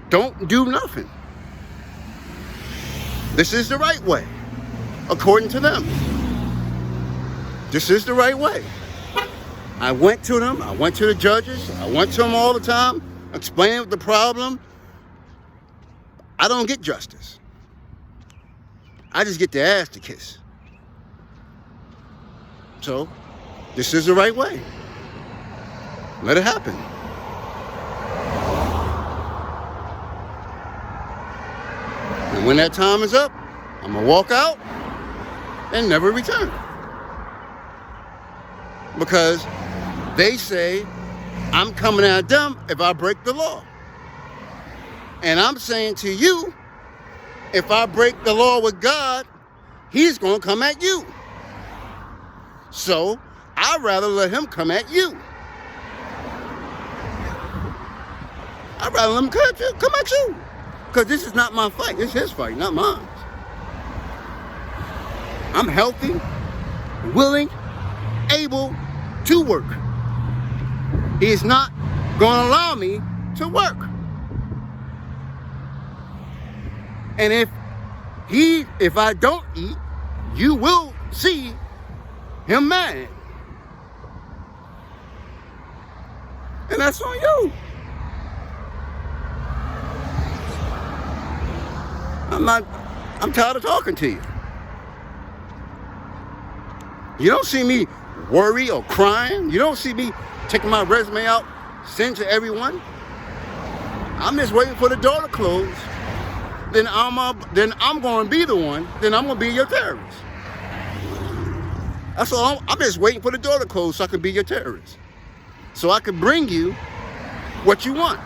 Don't do nothing. This is the right way, according to them. This is the right way. I went to them. I went to the judges. I went to them all the time, explaining the problem. I don't get justice. I just get the ass to kiss. So, this is the right way. Let it happen. And when that time is up, I'm going to walk out and never return. Because they say I'm coming at them if I break the law. And I'm saying to you, if I break the law with God, he's going to come at you. So, I'd rather let him come at you. I'd rather let him come at you. Because this is not my fight. It's his fight, not mine. I'm healthy, willing, able to work. He is not going to allow me to work. And if I don't eat, you will see him mad. And that's on you. I'm tired of talking to you. You don't see me worry or crying. You don't see me taking my resume out, send to everyone. I'm just waiting for the door to close. Then I'm going to be the one. Then I'm going to be your terrorist. That's all. I'm just waiting for the door to close so I can be your terrorist. So I can bring you what you want.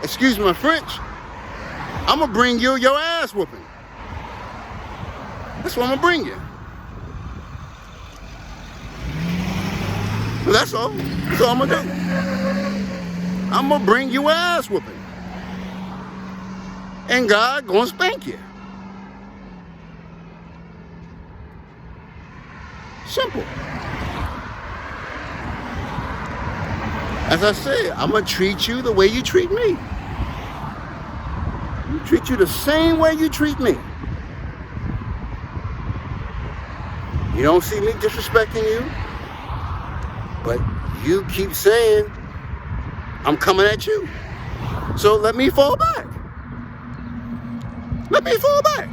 Excuse my French. I'm going to bring you your ass whooping. That's what I'm going to bring you. That's all. That's all I'm going to do. I'm going to bring you ass whooping. And God going to spank you. Simple. As I said, I'm going to treat you the way you treat me. I treat you the same way you treat me. You don't see me disrespecting you, but you keep saying I'm coming at you. So let me fall back. Let me fall back.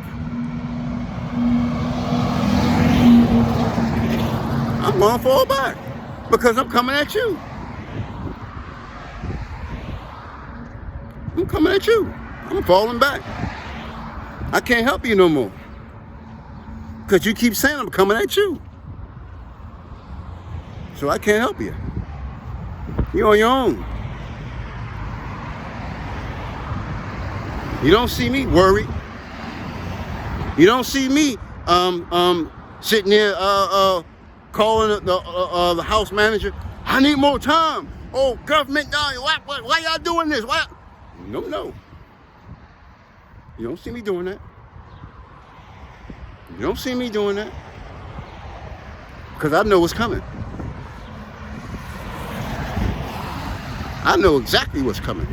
I'm going to fall back because I'm coming at you. I'm coming at you. I'm falling back. I can't help you no more because you keep saying I'm coming at you. So I can't help you. You're on your own. You don't see me worried. You don't see me sitting there calling the house manager. I need more time. Oh, government, why y'all doing this? Why? No. You don't see me doing that. You don't see me doing that. Because I know what's coming. I know exactly what's coming.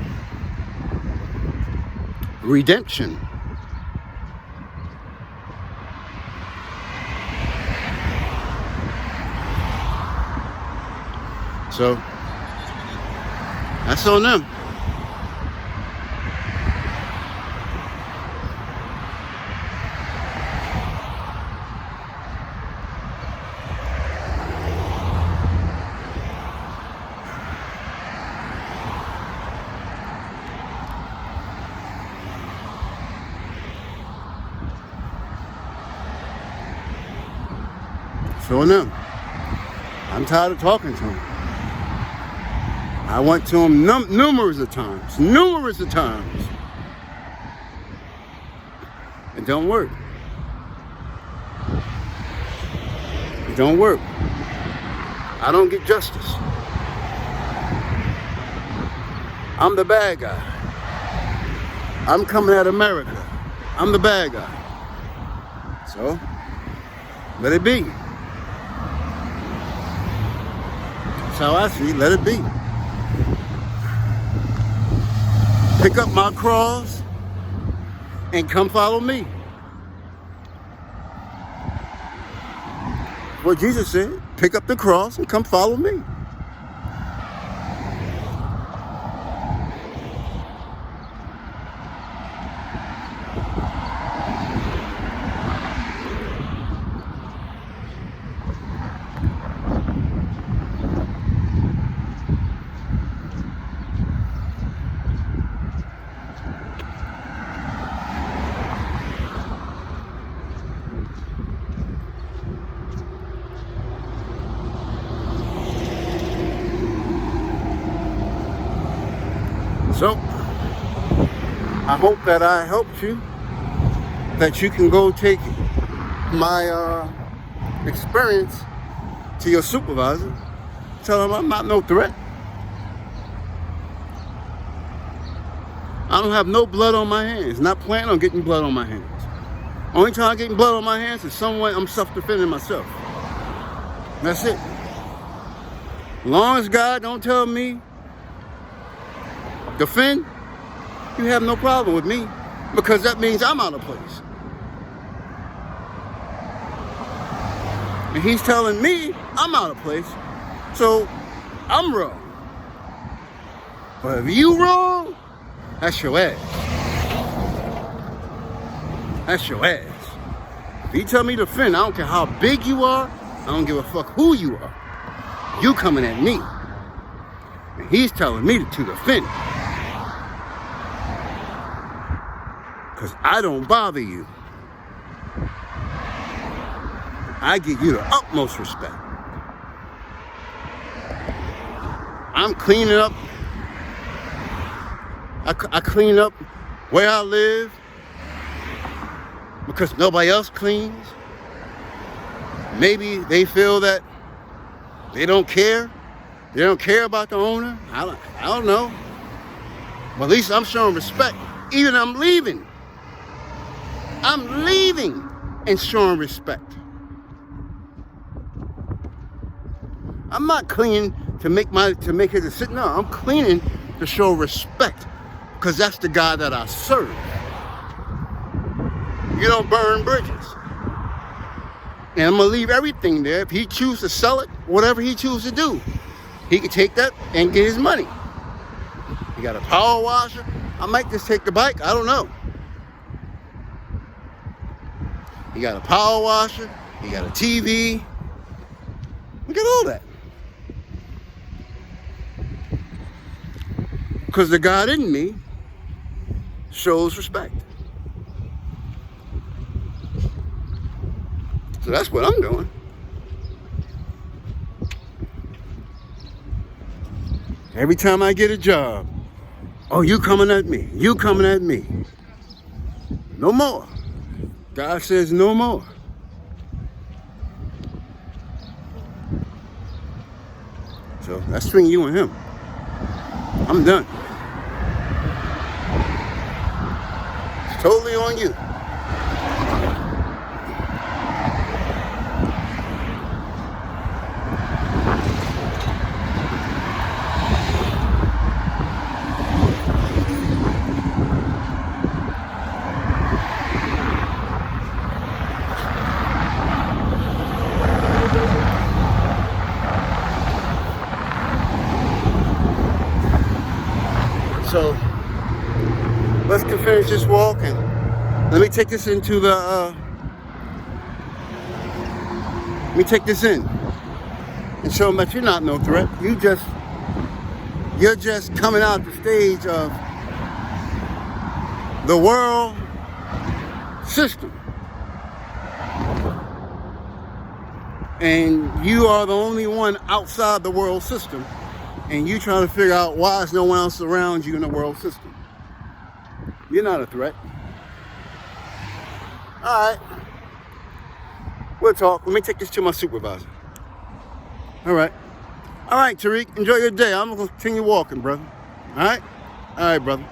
Redemption. So that's on them. It's on them. I'm tired of talking to him. I went to him numerous of times. It don't work. It don't work. I don't get justice. I'm the bad guy. I'm coming at America. I'm the bad guy. So, let it be. That's how I see it. Let it be. Pick up my cross and come follow me. What Jesus said, pick up the cross and come follow me. So, I hope that I helped you, that you can go take my experience to your supervisor. Tell him I'm not no threat. I don't have no blood on my hands. Not planning on getting blood on my hands. Only time I'm getting blood on my hands is some way I'm self-defending myself. That's it. As long as God don't tell me defend, you have no problem with me, because that means I'm out of place. And he's telling me I'm out of place, so I'm wrong. But if you wrong, that's your ass. That's your ass. If he tell me to defend, I don't care how big you are, I don't give a fuck who you are. You coming at me. And he's telling me to defend. Because I don't bother you. I give you the utmost respect. I'm cleaning up. I clean up where I live because nobody else cleans. Maybe they feel that they don't care. They don't care about the owner. I don't know. But at least I'm showing respect. Even I'm leaving and showing respect. I'm not cleaning to make it a sit. No, I'm cleaning to show respect, because that's the God that I serve. You don't burn bridges. And I'm gonna leave everything there. If he chooses to sell it, whatever he chooses to do, he can take that and get his money. He got a power washer. I might just take the bike. I don't know. He got a power washer. He got a TV. Look at all that. Because the God in me shows respect. So that's what I'm doing. Every time I get a job, oh, you coming at me. You coming at me. No more. God says no more. So that's between you and him. I'm done. It's totally on you. So let's finish this walk and let me take this into the, let me take this in and show them that you're not no threat. You're just coming out the stage of the world system. And you are the only one outside the world system. And you trying to figure out why there's no one else around you in the world system. You're not a threat. All right. We'll talk. Let me take this to my supervisor. All right. All right, Tariq. Enjoy your day. I'm going to continue walking, brother. All right? All right, brother.